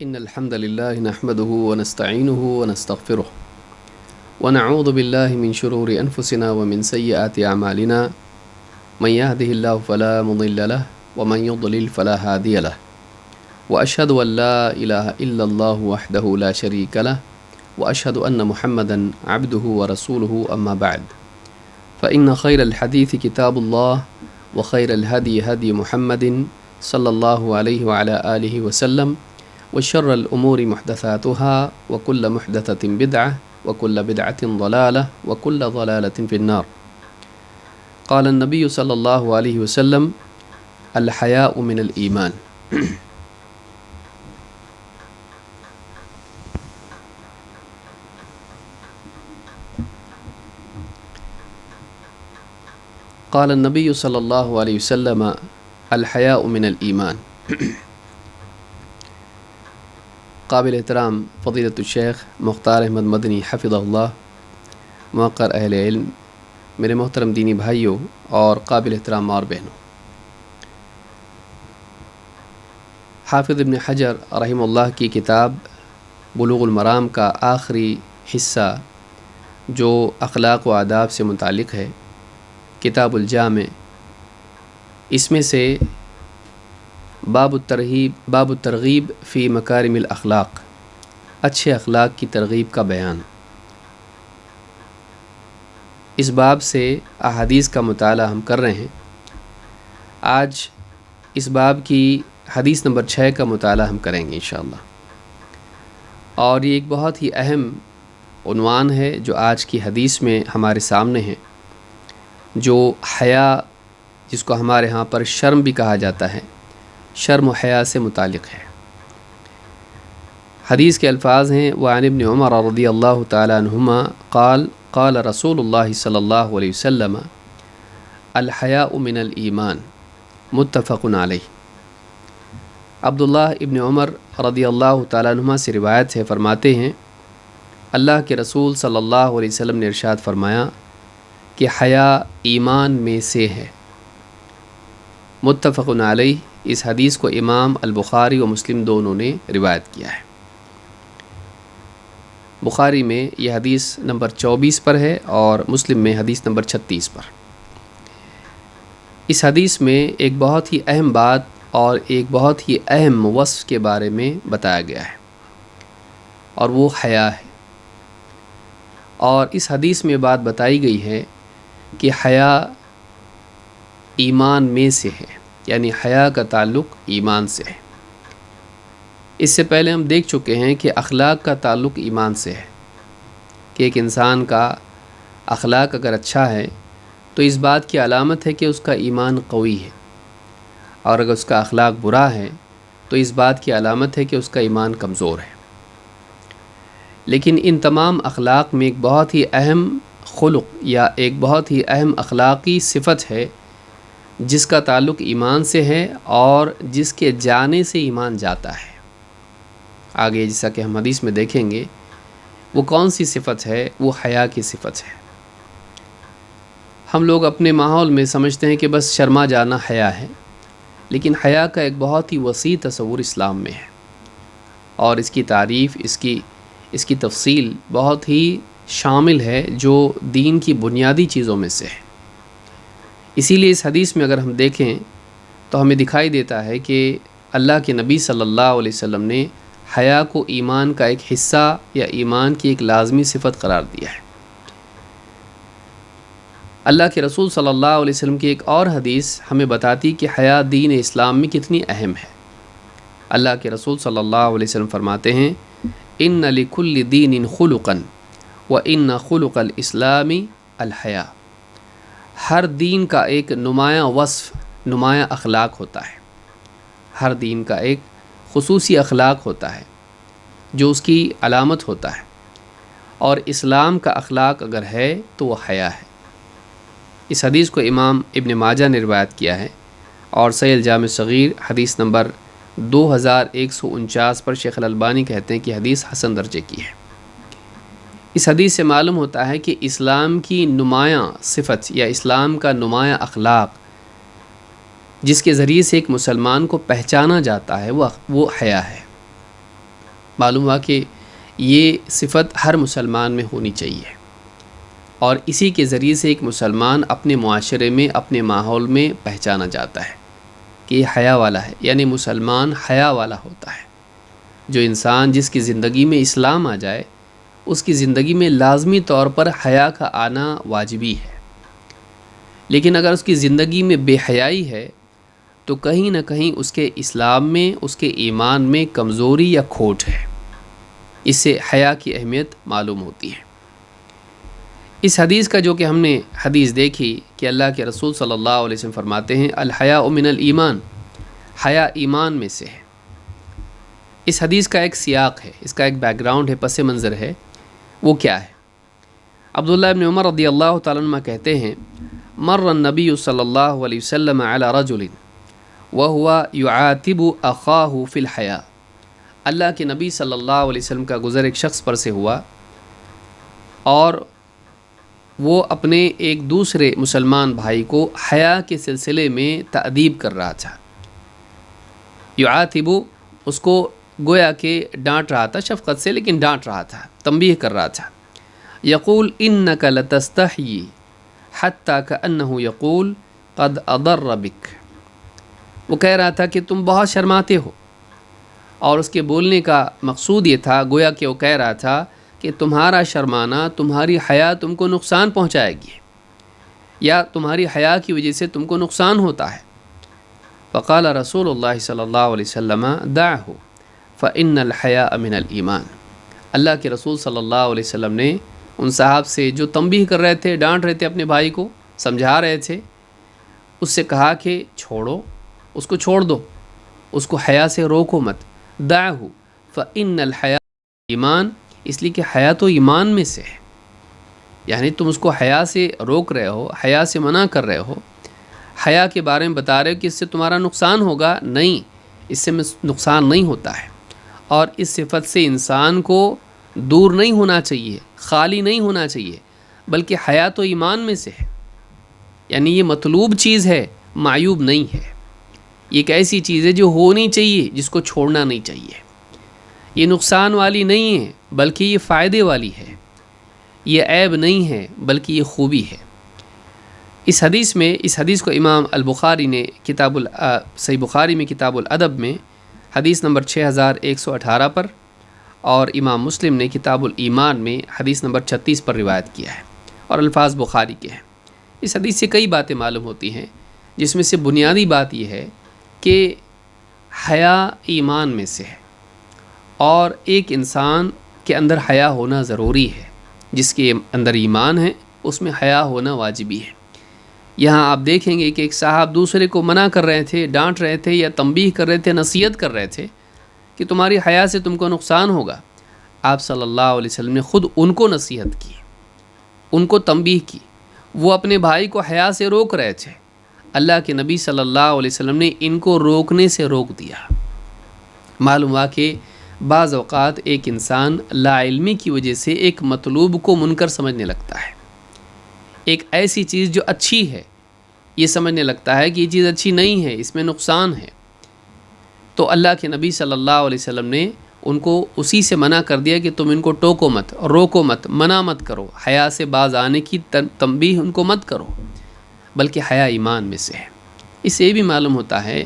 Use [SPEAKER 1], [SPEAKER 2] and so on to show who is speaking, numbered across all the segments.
[SPEAKER 1] إن الحمد لله نحمده ونستعينه ونستغفره ونعوذ بالله من شرور أنفسنا ومن سيئات أعمالنا من يهده الله فلا مضل له ومن يضلل فلا هادي له وأشهد أن لا إله إلا الله وحده لا شريك له وأشهد أن محمدا عبده ورسوله أما بعد فإن خير الحديث كتاب الله وخير الهدي هدي محمد صلى الله عليه وعلى آله وسلم وشر الأمور محدثاتها وكل محدثة بدعة وكل بدعة ضلالة وكل ضلالة في النار. قال النبي صلى الله عليه وسلم الحياء من الإيمان. قال النبي صلى الله عليه وسلم الحياء من الإيمان. قابل احترام فضیلۃ الشیخ مختار احمد مدنی حفظہ اللہ، موقر اہل علم، میرے محترم دینی بھائیوں اور قابل احترام اور بہنوں، حافظ ابن حجر رحمہ اللہ کی کتاب بلوغ المرام کا آخری حصہ جو اخلاق و آداب سے متعلق ہے، کتاب الجامع، اس میں سے باب الترغیب فی مکارم الاخلاق، اچھے اخلاق کی ترغیب کا بیان۔ اس باب سے احادیث کا مطالعہ ہم کر رہے ہیں۔ آج اس باب کی حدیث نمبر 6 کا مطالعہ ہم کریں گے انشاءاللہ، اور یہ ایک بہت ہی اہم عنوان ہے جو آج کی حدیث میں ہمارے سامنے ہے، جو حیا، جس کو ہمارے ہاں پر شرم بھی کہا جاتا ہے، شرم و حیا سے متعلق ہے۔ حدیث کے الفاظ ہیں: وعن ابن عمر رضی اللہ تعالی عنہما قال قال رسول اللہ صلی اللہ علیہ وسلم الحیاء من الایمان، متفق علیہ۔ عبداللہ ابن عمر رضی اللہ تعالی عنہما سے روایت ہے، فرماتے ہیں اللہ کے رسول صلی اللہ علیہ وسلم نے ارشاد فرمایا کہ حیا ایمان میں سے ہے، متفق علیہ۔ اس حدیث کو امام البخاری و مسلم دونوں نے روایت کیا ہے۔ بخاری میں یہ حدیث نمبر 24 پر ہے اور مسلم میں حدیث نمبر 36 پر۔ اس حدیث میں ایک بہت ہی اہم بات اور ایک بہت ہی اہم وصف کے بارے میں بتایا گیا ہے، اور وہ حیا ہے۔ اور اس حدیث میں بات بتائی گئی ہے کہ حیا ایمان میں سے ہے، یعنی حیا کا تعلق ایمان سے ہے۔ اس سے پہلے ہم دیکھ چکے ہیں کہ اخلاق کا تعلق ایمان سے ہے، کہ ایک انسان کا اخلاق اگر اچھا ہے تو اس بات کی علامت ہے کہ اس کا ایمان قوی ہے، اور اگر اس کا اخلاق برا ہے تو اس بات کی علامت ہے کہ اس کا ایمان کمزور ہے۔ لیکن ان تمام اخلاق میں ایک بہت ہی اہم خلق یا ایک بہت ہی اہم اخلاقی صفت ہے جس کا تعلق ایمان سے ہے، اور جس کے جانے سے ایمان جاتا ہے۔ آگے جیسا کہ ہم حدیث میں دیکھیں گے وہ کون سی صفت ہے، وہ حیا کی صفت ہے۔ ہم لوگ اپنے ماحول میں سمجھتے ہیں کہ بس شرما جانا حیا ہے، لیکن حیا کا ایک بہت ہی وسیع تصور اسلام میں ہے، اور اس کی تعریف، اس کی تفصیل بہت ہی شامل ہے، جو دین کی بنیادی چیزوں میں سے ہے۔ اسی لیے اس حدیث میں اگر ہم دیکھیں تو ہمیں دکھائی دیتا ہے کہ اللہ کے نبی صلی اللہ علیہ وسلم نے حیا کو ایمان کا ایک حصہ یا ایمان کی ایک لازمی صفت قرار دیا ہے۔ اللہ کے رسول صلی اللہ علیہ وسلم کی ایک اور حدیث ہمیں بتاتی کہ حیا دین اسلام میں کتنی اہم ہے۔ اللہ کے رسول صلی اللہ علیہ وسلم فرماتے ہیں: ان لکل دین خلقا وان خلق الاسلام الحیا۔ ہر دین کا ایک نمایاں وصف، نمایاں اخلاق ہوتا ہے، ہر دین کا ایک خصوصی اخلاق ہوتا ہے جو اس کی علامت ہوتا ہے، اور اسلام کا اخلاق اگر ہے تو وہ حیا ہے۔ اس حدیث کو امام ابن ماجہ نے روایت کیا ہے، اور صحیح الجامع صغیر حدیث نمبر 2149 پر شیخ الالبانی کہتے ہیں کہ حدیث حسن درجے کی ہے۔ اس حدیث سے معلوم ہوتا ہے کہ اسلام کی نمایاں صفت یا اسلام کا نمایاں اخلاق جس کے ذریعے سے ایک مسلمان کو پہچانا جاتا ہے وہ حیا ہے۔ معلوم ہوا کہ یہ صفت ہر مسلمان میں ہونی چاہیے، اور اسی کے ذریعے سے ایک مسلمان اپنے معاشرے میں، اپنے ماحول میں پہچانا جاتا ہے کہ یہ حیا والا ہے، یعنی مسلمان حیا والا ہوتا ہے۔ جو انسان جس کی زندگی میں اسلام آ جائے، اس کی زندگی میں لازمی طور پر حیا کا آنا واجبی ہے، لیکن اگر اس کی زندگی میں بے حیائی ہے تو کہیں نہ کہیں اس کے اسلام میں، اس کے ایمان میں کمزوری یا کھوٹ ہے۔ اس سے حیا کی اہمیت معلوم ہوتی ہے۔ اس حدیث کا جو کہ ہم نے حدیث دیکھی کہ اللہ کے رسول صلی اللہ علیہ وسلم فرماتے ہیں الحیاء من الایمان، حیا ایمان میں سے ہے۔ اس حدیث کا ایک سیاق ہے، اس کا ایک بیک گراؤنڈ ہے، پس منظر ہے۔ وہ کیا ہے؟ عبداللہ ابن عمر رضی اللہ تعالیٰ عنہ کہتے ہیں مر النبی صلی اللہ علیہ وسلم علی رجل وهو يعاتب اخاہ فی الحیاء، اللہ کے نبی صلی اللہ علیہ وسلم کا گزر ایک شخص پر سے ہوا اور وہ اپنے ایک دوسرے مسلمان بھائی کو حیا کے سلسلے میں تأدیب کر رہا تھا۔ یعاتب، اس کو گویا کہ ڈانٹ رہا تھا شفقت سے، لیکن ڈانٹ رہا تھا، تنبیہ کر رہا تھا۔ یقول انک لتستحیی حتی کأنہ یقول قد اضر بک، وہ کہہ رہا تھا کہ تم بہت شرماتے ہو، اور اس کے بولنے کا مقصود یہ تھا، گویا کہ وہ کہہ رہا تھا کہ تمہارا شرمانا، تمہاری حیا تم کو نقصان پہنچائے گی، یا تمہاری حیا کی وجہ سے تم کو نقصان ہوتا ہے۔ فقال رسول اللہ صلی اللہ علیہ وسلم دعہ فإن الحیاء من الایمان، اللہ کے رسول صلی اللہ علیہ وسلم نے ان صاحب سے جو تنبیہ کر رہے تھے، ڈانٹ رہے تھے اپنے بھائی کو، سمجھا رہے تھے، اس سے کہا کہ چھوڑو، اس کو چھوڑ دو، اس کو حیا سے روکو مت۔ دعہ فإن الحیاء ایمان، اس لیے کہ حیا تو ایمان میں سے ہے، یعنی تم اس کو حیا سے روک رہے ہو، حیا سے منع کر رہے ہو، حیا کے بارے میں بتا رہے ہو کہ اس سے تمہارا نقصان ہوگا، نہیں، اس سے نقصان نہیں ہوتا ہے، اور اس صفت سے انسان کو دور نہیں ہونا چاہیے، خالی نہیں ہونا چاہیے، بلکہ حیا تو ایمان میں سے ہے، یعنی یہ مطلوب چیز ہے، معیوب نہیں ہے، یہ ایک ایسی چیز ہے جو ہونی چاہیے، جس کو چھوڑنا نہیں چاہیے، یہ نقصان والی نہیں ہے بلکہ یہ فائدے والی ہے، یہ عیب نہیں ہے بلکہ یہ خوبی ہے۔ اس حدیث کو امام البخاری نے صحیح بخاری میں کتاب الادب میں حدیث نمبر 6118 پر، اور امام مسلم نے کتاب الایمان میں حدیث نمبر 36 پر روایت کیا ہے، اور الفاظ بخاری کے ہیں۔ اس حدیث سے کئی باتیں معلوم ہوتی ہیں، جس میں سے بنیادی بات یہ ہے کہ حیا ایمان میں سے ہے، اور ایک انسان کے اندر حیا ہونا ضروری ہے، جس کے اندر ایمان ہے اس میں حیا ہونا واجبی ہے۔ یہاں آپ دیکھیں گے کہ ایک صاحب دوسرے کو منع کر رہے تھے، ڈانٹ رہے تھے، یا تنبیہ کر رہے تھے، نصیحت کر رہے تھے کہ تمہاری حیا سے تم کو نقصان ہوگا۔ آپ صلی اللہ علیہ وسلم نے خود ان کو نصیحت کی، ان کو تنبیہ کی، وہ اپنے بھائی کو حیا سے روک رہے تھے، اللہ کے نبی صلی اللہ علیہ وسلم نے ان کو روکنے سے روک دیا۔ معلوم ہوا کہ بعض اوقات ایک انسان لا علمی کی وجہ سے ایک مطلوب کو منکر سمجھنے لگتا ہے، ایک ایسی چیز جو اچھی ہے یہ سمجھنے لگتا ہے کہ یہ چیز اچھی نہیں ہے، اس میں نقصان ہے، تو اللہ کے نبی صلی اللہ علیہ وسلم نے ان کو اسی سے منع کر دیا کہ تم ان کو ٹوکو مت، روکو مت، منع مت کرو، حیا سے باز آنے کی تنبیہ ان کو مت کرو، بلکہ حیا ایمان میں سے ہے۔ اس سے یہ بھی معلوم ہوتا ہے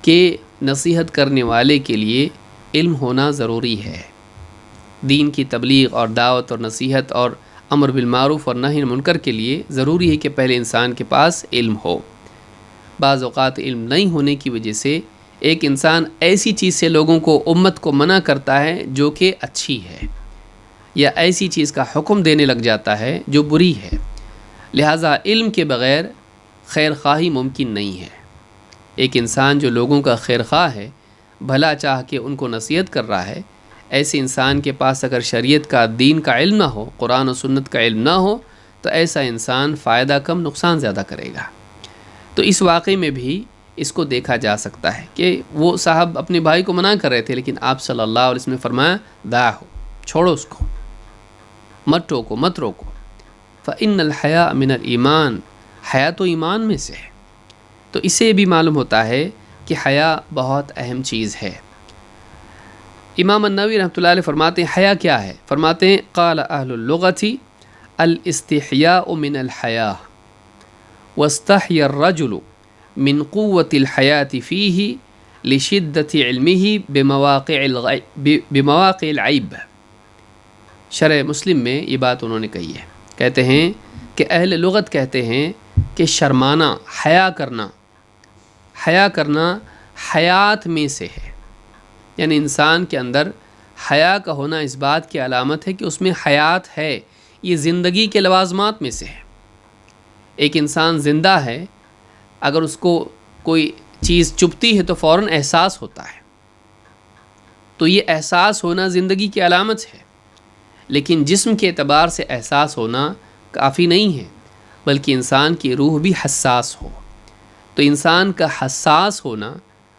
[SPEAKER 1] کہ نصیحت کرنے والے کے لیے علم ہونا ضروری ہے۔ دین کی تبلیغ اور دعوت اور نصیحت اور امر بالمعروف اور نہی عن المنکر کے لیے ضروری ہے کہ پہلے انسان کے پاس علم ہو۔ بعض اوقات علم نہیں ہونے کی وجہ سے ایک انسان ایسی چیز سے لوگوں کو، امت کو منع کرتا ہے جو کہ اچھی ہے، یا ایسی چیز کا حکم دینے لگ جاتا ہے جو بری ہے۔ لہٰذا علم کے بغیر خیر خواہی ممکن نہیں ہے۔ ایک انسان جو لوگوں کا خیر خواہ ہے، بھلا چاہ کے ان کو نصیحت کر رہا ہے، ایسے انسان کے پاس اگر شریعت کا، دین کا علم نہ ہو، قرآن و سنت کا علم نہ ہو، تو ایسا انسان فائدہ کم نقصان زیادہ کرے گا۔ تو اس واقعے میں بھی اس کو دیکھا جا سکتا ہے کہ وہ صاحب اپنے بھائی کو منع کر رہے تھے، لیکن آپ صلی اللہ علیہ وسلم نے فرمایا دعہ، چھوڑو اس کو، مت ٹوکو، مت روکو۔ فإن الحیاء من الایمان، حیا تو ایمان میں سے ہے۔ تو اس سے بھی معلوم ہوتا ہے کہ حیا بہت اہم چیز ہے۔ امام النووی رحمۃ اللہ علیہ فرماتے ہیں حیا کیا ہے؟ فرماتے ہیں قال اہل اللغۃ الاستحیاء من الحیاء واستحی الرجل من قوة الحیاة فیہ لشدت علمہ بمواقع العیب۔ شرح مسلم میں یہ بات انہوں نے کہی ہے، کہتے ہیں کہ اہل لغت کہتے ہیں کہ شرمانا، حیا کرنا حیات میں سے ہے، یعنی انسان کے اندر حیا کا ہونا اس بات کی علامت ہے کہ اس میں حیات ہے، یہ زندگی کے لوازمات میں سے ہے۔ ایک انسان زندہ ہے، اگر اس کو کوئی چیز چبھتی ہے تو فوراً احساس ہوتا ہے، تو یہ احساس ہونا زندگی کی علامت ہے، لیکن جسم کے اعتبار سے احساس ہونا کافی نہیں ہے، بلکہ انسان کی روح بھی حساس ہو۔ تو انسان کا حساس ہونا،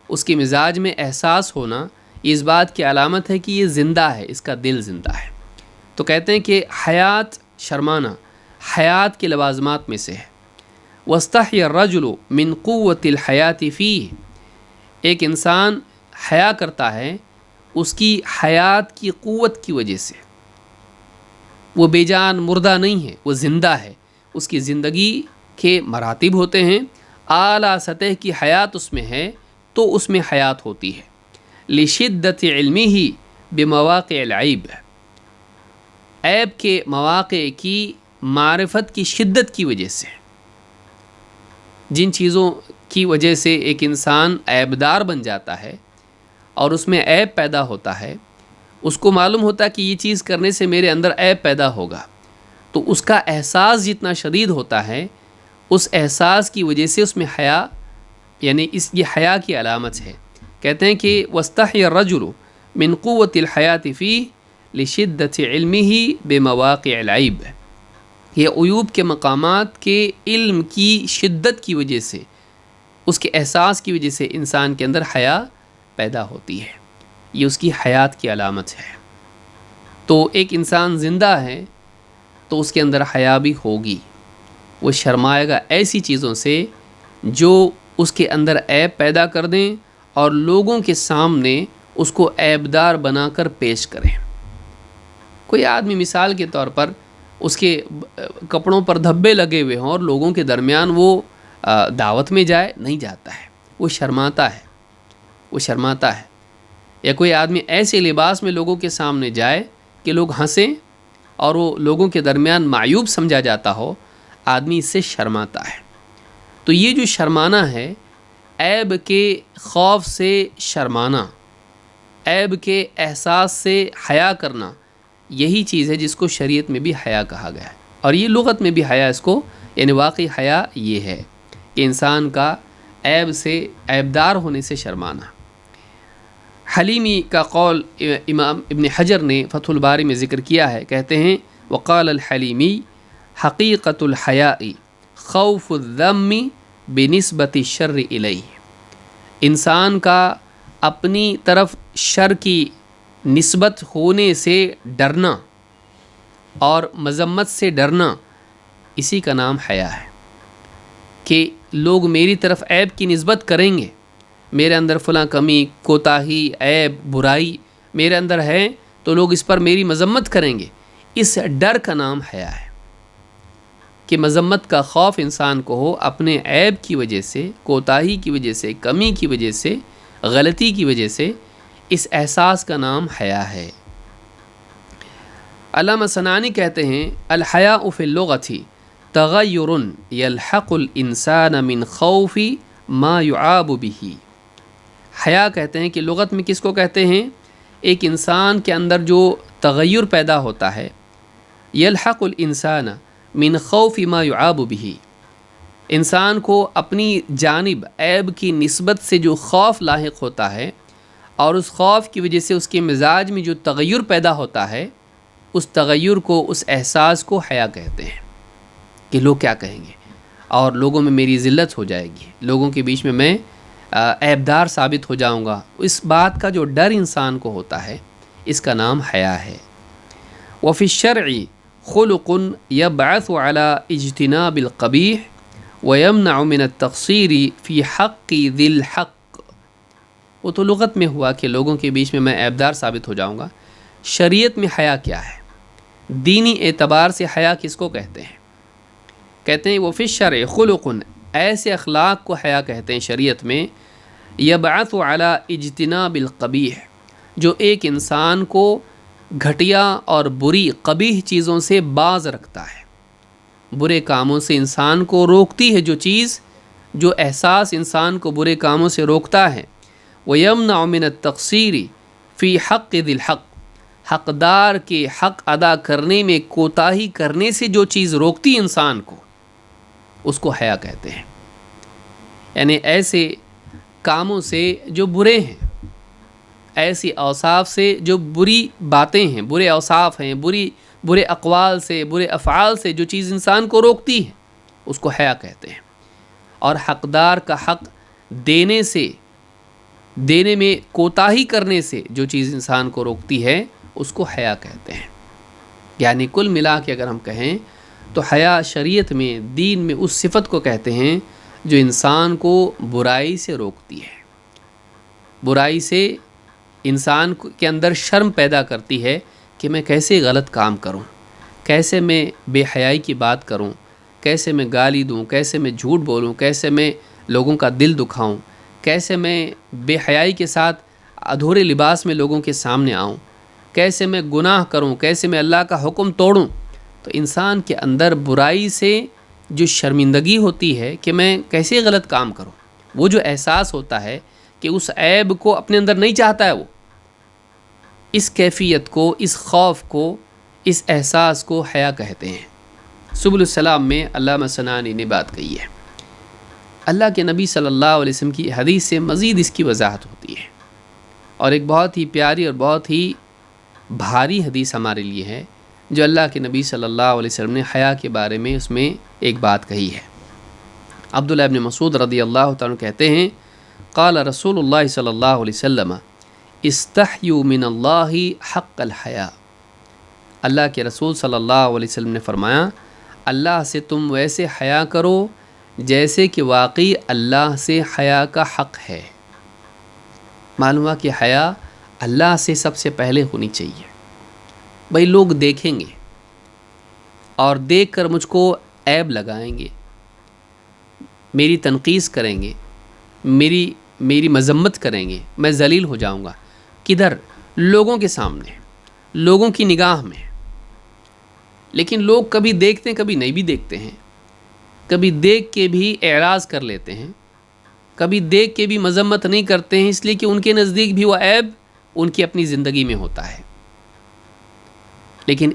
[SPEAKER 1] اس کے مزاج میں احساس ہونا، اس بات کی علامت ہے کہ یہ زندہ ہے، اس کا دل زندہ ہے۔ تو کہتے ہیں کہ حیات، شرمانا حیات کے لوازمات میں سے ہے۔ واستحی الرجل من قوة الحیاة فیہ، ایک انسان حیا کرتا ہے اس کی حیات کی قوت کی وجہ سے، وہ بے جان مردہ نہیں ہے، وہ زندہ ہے، اس کی زندگی کے مراتب ہوتے ہیں، اعلیٰ سطح کی حیات اس میں ہے تو اس میں حیات ہوتی ہے۔ لشدت علمہ بمواقع العیب، عیب کے مواقع کی معرفت کی شدت کی وجہ سے، جن چیزوں کی وجہ سے ایک انسان عیبدار بن جاتا ہے اور اس میں عیب پیدا ہوتا ہے، اس کو معلوم ہوتا ہے کہ یہ چیز کرنے سے میرے اندر عیب پیدا ہوگا، تو اس کا احساس جتنا شدید ہوتا ہے، اس احساس کی وجہ سے اس میں حیا، یعنی یہ حیا کی علامت ہے۔ کہتے ہیں کہ واستحی الرجل من قوة الحیاة فیہ لشدت علمہ بمواقع العیب، یہ عیوب کے مقامات کے علم کی شدت کی وجہ سے، اس کے احساس کی وجہ سے انسان کے اندر حیا پیدا ہوتی ہے، یہ اس کی حیات کی علامت ہے۔ تو ایک انسان زندہ ہے تو اس کے اندر حیا بھی ہوگی، وہ شرمائے گا ایسی چیزوں سے جو اس کے اندر عیب پیدا کر دیں اور لوگوں کے سامنے اس کو عیبدار بنا کر پیش کریں۔ کوئی آدمی مثال کے طور پر اس کے کپڑوں پر دھبے لگے ہوئے ہوں اور لوگوں کے درمیان وہ دعوت میں جائے، نہیں جاتا ہے، وہ شرماتا ہے۔ یا کوئی آدمی ایسے لباس میں لوگوں کے سامنے جائے کہ لوگ ہنسیں اور وہ لوگوں کے درمیان معیوب سمجھا جاتا ہو، آدمی اس سے شرماتا ہے۔ تو یہ جو شرمانا ہے، عیب کے خوف سے شرمانا، عیب کے احساس سے حیا کرنا، یہی چیز ہے جس کو شریعت میں بھی حیا کہا گیا ہے، اور یہ لغت میں بھی حیا اس کو، یعنی واقعی حیا یہ ہے کہ انسان کا عیب سے، عیبدار ہونے سے شرمانا۔ حلیمی کا قول امام ابن حجر نے فتح الباری میں ذکر کیا ہے، کہتے ہیں وقال الحلیمی حقیقت الحیاء خوف الذم بنسبت الشر الیہ، انسان کا اپنی طرف شر کی نسبت ہونے سے ڈرنا اور مذمت سے ڈرنا، اسی کا نام حیا ہے، کہ لوگ میری طرف عیب کی نسبت کریں گے، میرے اندر فلاں کمی، کوتاہی، عیب، برائی میرے اندر ہے تو لوگ اس پر میری مذمت کریں گے، اس ڈر کا نام حیا ہے، کہ مذمت کا خوف انسان کو ہو اپنے عیب کی وجہ سے، کوتاہی کی وجہ سے، کمی کی وجہ سے، غلطی کی وجہ سے، اس احساس کا نام حیا ہے۔ علامہ صنعانی کہتے ہیں الحیاء فی اللغۃ تغیر یلحق الانسان من خوف ما یعاب بہ، حیا کہتے ہیں کہ لغت میں کس کو کہتے ہیں؟ ایک انسان کے اندر جو تغیر پیدا ہوتا ہے، یلحق الانسان من خوف ما یعاب بہ، انسان کو اپنی جانب عیب کی نسبت سے جو خوف لاحق ہوتا ہے، اور اس خوف کی وجہ سے اس کے مزاج میں جو تغیر پیدا ہوتا ہے، اس تغیر کو، اس احساس کو حیا کہتے ہیں، کہ لوگ کیا کہیں گے اور لوگوں میں میری ذلت ہو جائے گی، لوگوں کے بیچ میں میں عیبدار ثابت ہو جاؤں گا، اس بات کا جو ڈر انسان کو ہوتا ہے، اس کا نام حیا ہے۔ وفی الشرع خلق یبعث علی اجتناب القبیح ویمنع من التقصیر فی حق ذی الحق، وہ تو لغت میں ہوا کہ لوگوں کے بیچ میں عیبدار ثابت ہو جاؤں گا. شریعت میں حیا کیا ہے؟ دینی اعتبار سے حیا کس کو کہتے ہیں؟ کہتے ہیں وہ فی الشرع خلق، ایسے اخلاق کو حیا کہتے ہیں شریعت میں، یبعث علی اجتناب القبیح، جو ایک انسان کو گھٹیا اور بری قبیح چیزوں سے باز رکھتا ہے. برے کاموں سے انسان کو روکتی ہے جو چیز، جو احساس انسان کو برے کاموں سے روکتا ہے. وَيَمْنَعُ مِنَ التَّقْصِيرِ فِي حَقِّ ذِي الْحَقِّ، حقدار کے حق ادا کرنے میں کوتاہی کرنے سے جو چیز روکتی انسان کو، اس کو حیا کہتے ہیں. یعنی ایسے کاموں سے جو برے ہیں، ایسی اوصاف سے جو بری باتیں ہیں، برے اوصاف ہیں، برے اقوال سے، برے افعال سے جو چیز انسان کو روکتی ہے، اس کو حیا کہتے ہیں. اور حقدار کا حق دینے میں کوتاہی کرنے سے جو چیز انسان کو روکتی ہے، اس کو حیا کہتے ہیں. یعنی کل ملا کے اگر ہم کہیں تو حیا شریعت میں، دین میں اس صفت کو کہتے ہیں جو انسان کو برائی سے روکتی ہے، برائی سے انسان کے اندر شرم پیدا کرتی ہے کہ میں کیسے غلط کام کروں، کیسے میں بے حیائی کی بات کروں، کیسے میں گالی دوں، کیسے میں جھوٹ بولوں، کیسے میں لوگوں کا دل دکھاؤں، کیسے میں بے حیائی کے ساتھ ادھورے لباس میں لوگوں کے سامنے آؤں، کیسے میں گناہ کروں، کیسے میں اللہ کا حکم توڑوں. تو انسان کے اندر برائی سے جو شرمندگی ہوتی ہے کہ میں کیسے غلط کام کروں، وہ جو احساس ہوتا ہے کہ اس عیب کو اپنے اندر نہیں چاہتا ہے، وہ اس کیفیت کو، اس خوف کو، اس احساس کو حیا کہتے ہیں. سبل السلام میں علامہ سنانی نے بات کہی ہے. اللہ کے نبی صلی اللہ علیہ وسلم کی حدیث سے مزید اس کی وضاحت ہوتی ہے، اور ایک بہت ہی پیاری اور بہت ہی بھاری حدیث ہمارے لیے ہے جو اللہ کے نبی صلی اللہ علیہ وسلم نے حیا کے بارے میں اس میں ایک بات کہی ہے. عبداللہ ابن مسعود رضی اللہ تعالیٰ کہتے ہیں قال رسول اللہ صلی اللہ علیہ وسلم استحیوا من اللہ حق الحیا. اللہ کے رسول صلی اللہ علیہ وسلم نے فرمایا اللہ سے تم ویسے حیا کرو جیسے کہ واقعی اللہ سے حیا کا حق ہے. معلوم ہوا کہ حیا اللہ سے سب سے پہلے ہونی چاہیے. بھئی لوگ دیکھیں گے اور دیکھ کر مجھ کو عیب لگائیں گے، میری تنقیص کریں گے، میری مذمت کریں گے، میں ذلیل ہو جاؤں گا. کدھر؟ لوگوں کے سامنے، لوگوں کی نگاہ میں. لیکن لوگ کبھی دیکھتے ہیں، کبھی نہیں بھی دیکھتے ہیں، کبھی دیکھ کے بھی اعراض کر لیتے ہیں، کبھی دیکھ کے بھی مذمت نہیں کرتے ہیں، اس لیے کہ ان کے نزدیک بھی وہ عیب ان کی اپنی زندگی میں ہوتا ہے. لیکن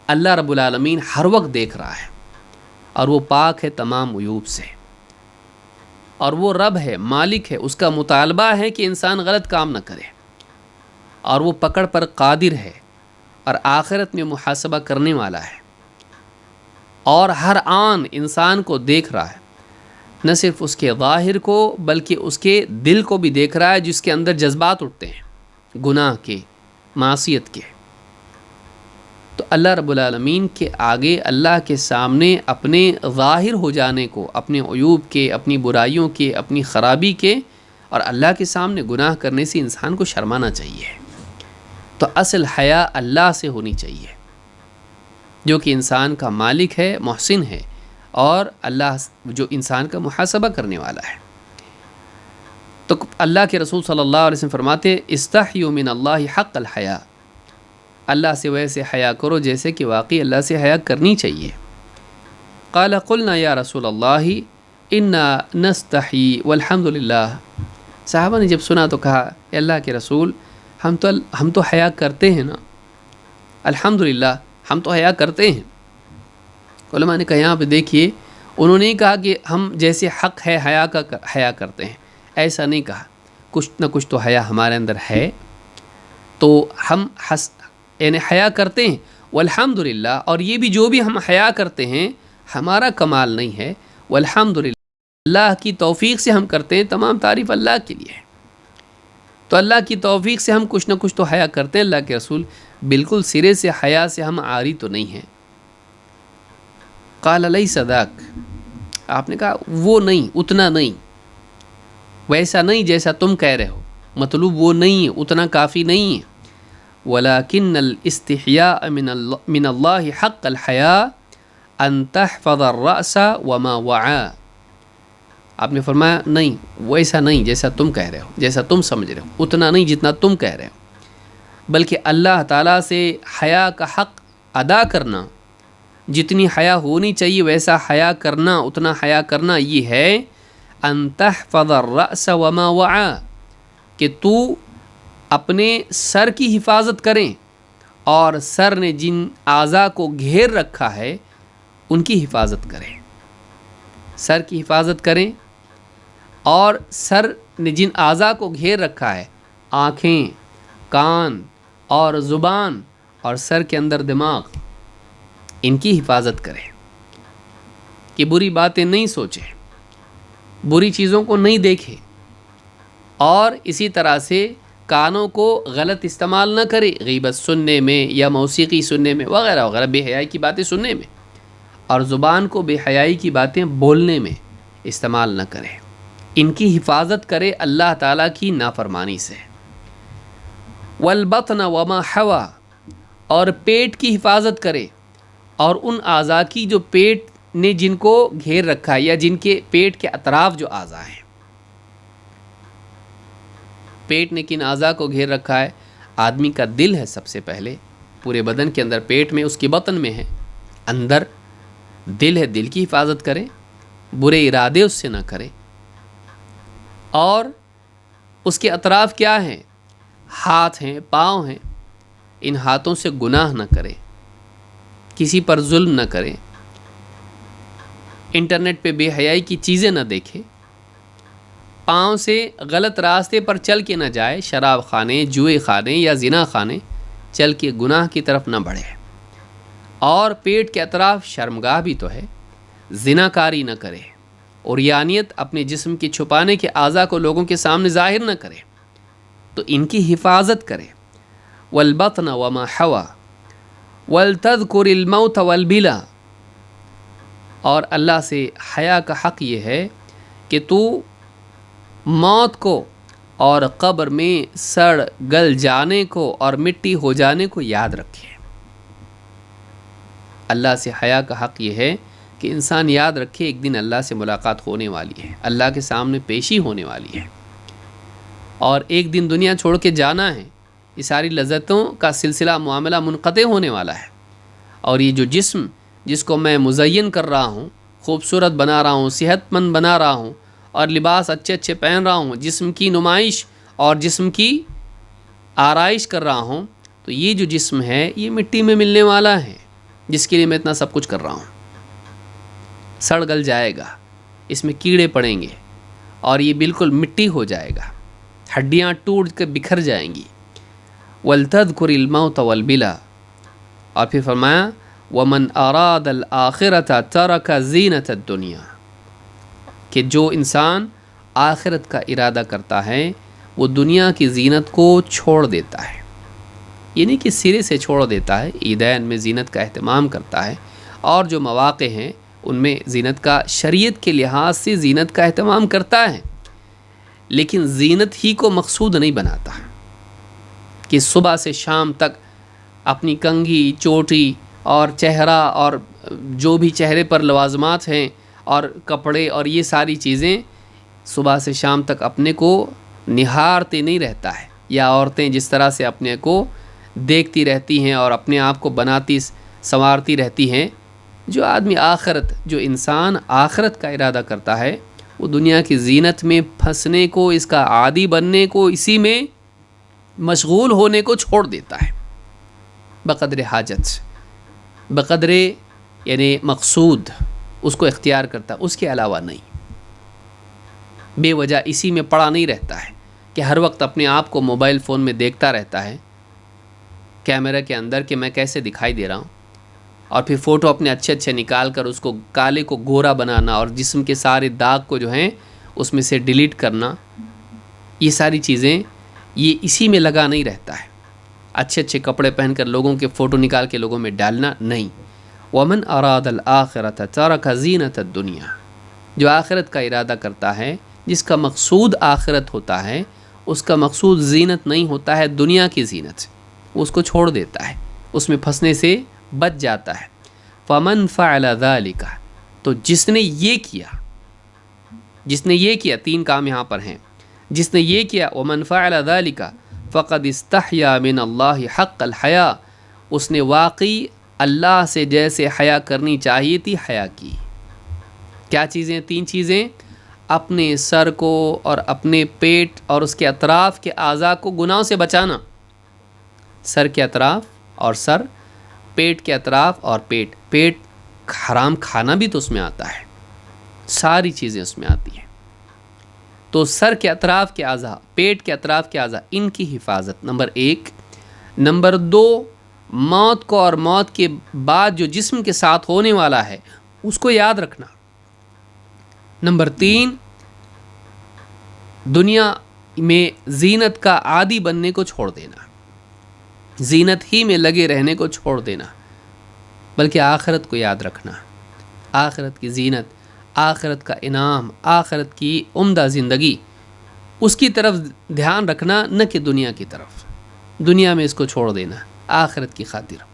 [SPEAKER 1] اللہ رب العالمین ہر وقت دیکھ رہا ہے، اور وہ پاک ہے تمام عیوب سے، اور وہ رب ہے، مالک ہے. اس کا مطالبہ ہے کہ انسان غلط کام نہ کرے، اور وہ پکڑ پر قادر ہے، اور آخرت میں محاسبہ کرنے والا ہے، اور ہر آن انسان کو دیکھ رہا ہے. نہ صرف اس کے ظاہر کو بلکہ اس کے دل کو بھی دیکھ رہا ہے، جس کے اندر جذبات اٹھتے ہیں گناہ کے، معصیت کے. تو اللہ رب العالمین کے آگے، اللہ کے سامنے اپنے ظاہر ہو جانے کو، اپنے عیوب کے، اپنی برائیوں کے، اپنی خرابی کے، اور اللہ کے سامنے گناہ کرنے سے انسان کو شرمانا چاہیے. تو اصل حیا اللہ سے ہونی چاہیے جو کہ انسان کا مالک ہے، محسن ہے، اور اللہ جو انسان کا محاسبہ کرنے والا ہے. تو اللہ کے رسول صلی اللہ علیہ وسلم فرماتے استحیوا من اللہ حق الحیا، اللہ سے ویسے حیا کرو جیسے کہ واقعی اللہ سے حیا کرنی چاہیے. قال قلنا یا رسول اللہ انا نستحی والحمد للہ. صحابہ نے جب سنا تو کہا اے اللہ کے رسول ہم تو حیا کرتے ہیں نا، الحمدللہ ہم تو حیا کرتے ہیں. علماء نے کہا یہاں پہ دیکھیے، انہوں نے کہا کہ ہم جیسے حق ہے حیا کا حیا کرتے ہیں، ایسا نہیں کہا. کچھ نہ کچھ تو حیا ہمارے اندر ہے، تو ہم یعنی حیا کرتے ہیں والحمدللہ. اور یہ بھی جو بھی ہم حیا کرتے ہیں ہمارا کمال نہیں ہے، والحمدللہ اللہ کی توفیق سے ہم کرتے ہیں. تمام تعریف اللہ کے لیے ہے. تو اللہ کی توفیق سے ہم کچھ نہ کچھ تو حیا کرتے ہیں. اللہ کے رسول بالکل سرے سے حیا سے ہم عاری تو نہیں ہیں. قال لیس ذاک، آپ نے کہا وہ نہیں، اتنا نہیں، ویسا نہیں جیسا تم کہہ رہے ہو. مطلوب وہ نہیں ہے، اتنا کافی نہیں ہے۔ وَلَكِنَّ الْإِسْتِحْيَاءَ مِنَ اللَّهِ حَقَّ الْحَيَاءِ أَن تَحْفَظَ الرَّأْسَ وَمَا وَعَى۔ آپ نے فرمایا نہیں، ویسا نہیں جیسا تم کہہ رہے ہو، جیسا تم سمجھ رہے ہو، اتنا نہیں جتنا تم کہہ رہے ہو، بلکہ اللہ تعالیٰ سے حیا کا حق ادا کرنا، جتنی حیا ہونی چاہیے ویسا حیا کرنا، اتنا حیا کرنا یہ ہے ان تحفظ الرأس وما وعى، کہ تو اپنے سر کی حفاظت کریں اور سر نے جن اعضاء کو گھیر رکھا ہے ان کی حفاظت کریں، سر کی حفاظت کریں اور سر نے جن اعضاء کو گھیر رکھا ہے، آنکھیں، کان اور زبان اور سر کے اندر دماغ، ان کی حفاظت کریں کہ بری باتیں نہیں سوچیں، بری چیزوں کو نہیں دیکھیں، اور اسی طرح سے کانوں کو غلط استعمال نہ کرے، غیبت سننے میں یا موسیقی سننے میں وغیرہ وغیرہ، بے حیائی کی باتیں سننے میں، اور زبان کو بے حیائی کی باتیں بولنے میں استعمال نہ کرے، ان کی حفاظت کرے اللہ تعالیٰ کی نافرمانی سے۔ والبطن وما حوا، اور پیٹ کی حفاظت کرے اور ان اعضاء کی جو پیٹ نے جن کو گھیر رکھا ہے، یا جن کے پیٹ کے اطراف جو اعضاء ہیں، پیٹ نے کن اعضاء کو گھیر رکھا ہے؟ آدمی کا دل ہے سب سے پہلے، پورے بدن کے اندر، پیٹ میں، اس کی بطن میں ہے، اندر دل ہے، دل کی حفاظت کرے، برے ارادے اس سے نہ کرے، اور اس کے اطراف کیا ہیں؟ ہاتھ ہیں، پاؤں ہیں، ان ہاتھوں سے گناہ نہ کرے، کسی پر ظلم نہ کرے، انٹرنیٹ پہ بے حیائی کی چیزیں نہ دیکھے، پاؤں سے غلط راستے پر چل کے نہ جائے، شراب خانے، جوئے خانے یا زنا خانے چل کے گناہ کی طرف نہ بڑھے، اور پیٹ کے اطراف شرمگاہ بھی تو ہے، زنا کاری نہ کرے، عریانیت اپنے جسم کی چھپانے کے اعضاء کو لوگوں کے سامنے ظاہر نہ کرے، تو ان کی حفاظت کرے۔ والبطن وما حوا ولتذکر الموت والبلا، اور اللہ سے حیا کا حق یہ ہے کہ تو موت کو اور قبر میں سڑ گل جانے کو اور مٹی ہو جانے کو یاد رکھے۔ اللہ سے حیا کا حق یہ ہے کہ انسان یاد رکھے ایک دن اللہ سے ملاقات ہونے والی ہے، اللہ کے سامنے پیشی ہونے والی ہے، اور ایک دن دنیا چھوڑ کے جانا ہے، یہ ساری لذتوں کا سلسلہ معاملہ منقطع ہونے والا ہے، اور یہ جو جسم جس کو میں مزین کر رہا ہوں، خوبصورت بنا رہا ہوں، صحت مند بنا رہا ہوں، اور لباس اچھے اچھے پہن رہا ہوں، جسم کی نمائش اور جسم کی آرائش کر رہا ہوں، تو یہ جو جسم ہے یہ مٹی میں ملنے والا ہے، جس کے لیے میں اتنا سب کچھ کر رہا ہوں، سڑ گل جائے گا، اس میں کیڑے پڑیں گے اور یہ بالکل مٹی ہو جائے گا، ہڈیاں ٹوٹ کے بکھر جائیں گی۔ وَلْتَذْكُرِ الْمَوْتَ وَالْبِلَا، اور پھر فرمایا وَمَنْ أَرَادَ الْآخِرَةَ تَرَكَ زِينَةَ الدُّنْيَا، کہ جو انسان آخرت کا ارادہ کرتا ہے وہ دنیا کی زینت کو چھوڑ دیتا ہے، یعنی کہ سرے سے چھوڑ دیتا ہے، عیدین میں زینت کا اہتمام کرتا ہے، اور جو مواقع ہیں ان میں زینت کا، شریعت کے لحاظ سے زینت کا اہتمام کرتا ہے، لیکن زینت ہی کو مقصود نہیں بناتا کہ صبح سے شام تک اپنی کنگھی، چوٹی اور چہرہ اور جو بھی چہرے پر لوازمات ہیں اور کپڑے اور یہ ساری چیزیں صبح سے شام تک اپنے کو نہارتے نہیں رہتا ہے، یا عورتیں جس طرح سے اپنے کو دیکھتی رہتی ہیں اور اپنے آپ کو بناتی سنوارتی رہتی ہیں۔ جو آدمی آخرت، جو انسان آخرت کا ارادہ کرتا ہے وہ دنیا کی زینت میں پھنسنے کو، اس کا عادی بننے کو، اسی میں مشغول ہونے کو چھوڑ دیتا ہے، بقدر حاجت، بقدر یعنی مقصود اس کو اختیار کرتا، اس کے علاوہ نہیں، بے وجہ اسی میں پڑا نہیں رہتا ہے کہ ہر وقت اپنے آپ کو موبائل فون میں دیکھتا رہتا ہے کیمرہ کے اندر کہ میں کیسے دکھائی دے رہا ہوں، اور پھر فوٹو اپنے اچھے اچھے نکال کر اس کو کالے کو گورا بنانا اور جسم کے سارے داغ کو جو ہیں اس میں سے ڈیلیٹ کرنا، یہ ساری چیزیں یہ اسی میں لگا نہیں رہتا ہے، اچھے اچھے کپڑے پہن کر لوگوں کے فوٹو نکال کے لوگوں میں ڈالنا نہیں۔ وَمَنْ أَرَادَ الْآخِرَةَ تَرَكَ زِينَةَ الدُّنْيَا، جو آخرت کا ارادہ کرتا ہے، جس کا مقصود آخرت ہوتا ہے، اس کا مقصود زینت نہیں ہوتا ہے دنیا کی زینت، وہ اس کو چھوڑ دیتا ہے، اس میں پھنسنے سے بچ جاتا ہے۔ فمن فعل ذلک، تو جس نے یہ کیا، تین کام یہاں پر ہیں، جس نے یہ کیا، ومن فعل ذلک فقد استحیا من اللہ حق الحیا، اس نے واقعی اللہ سے جیسے حیا کرنی چاہیے تھی حیا کی۔ کیا چیزیں؟ تین چیزیں: اپنے سر کو اور اپنے پیٹ اور اس کے اطراف کے اعضاء کو گناہوں سے بچانا، سر کے اطراف اور سر، پیٹ کے اطراف اور پیٹ حرام کھانا بھی تو اس میں آتا ہے، ساری چیزیں اس میں آتی ہیں۔ تو سر کے اطراف کے اعضاء، پیٹ کے اطراف کے اعضاء، ان کی حفاظت نمبر 1۔ نمبر 2، موت کو اور موت کے بعد جو جسم کے ساتھ ہونے والا ہے اس کو یاد رکھنا۔ نمبر 3، دنیا میں زینت کا عادی بننے کو چھوڑ دینا، زینت ہی میں لگے رہنے کو چھوڑ دینا، بلکہ آخرت کو یاد رکھنا، آخرت کی زینت، آخرت کا انعام، آخرت کی عمدہ زندگی، اس کی طرف دھیان رکھنا، نہ کہ دنیا کی طرف، دنیا میں اس کو چھوڑ دینا آخرت کی خاطر۔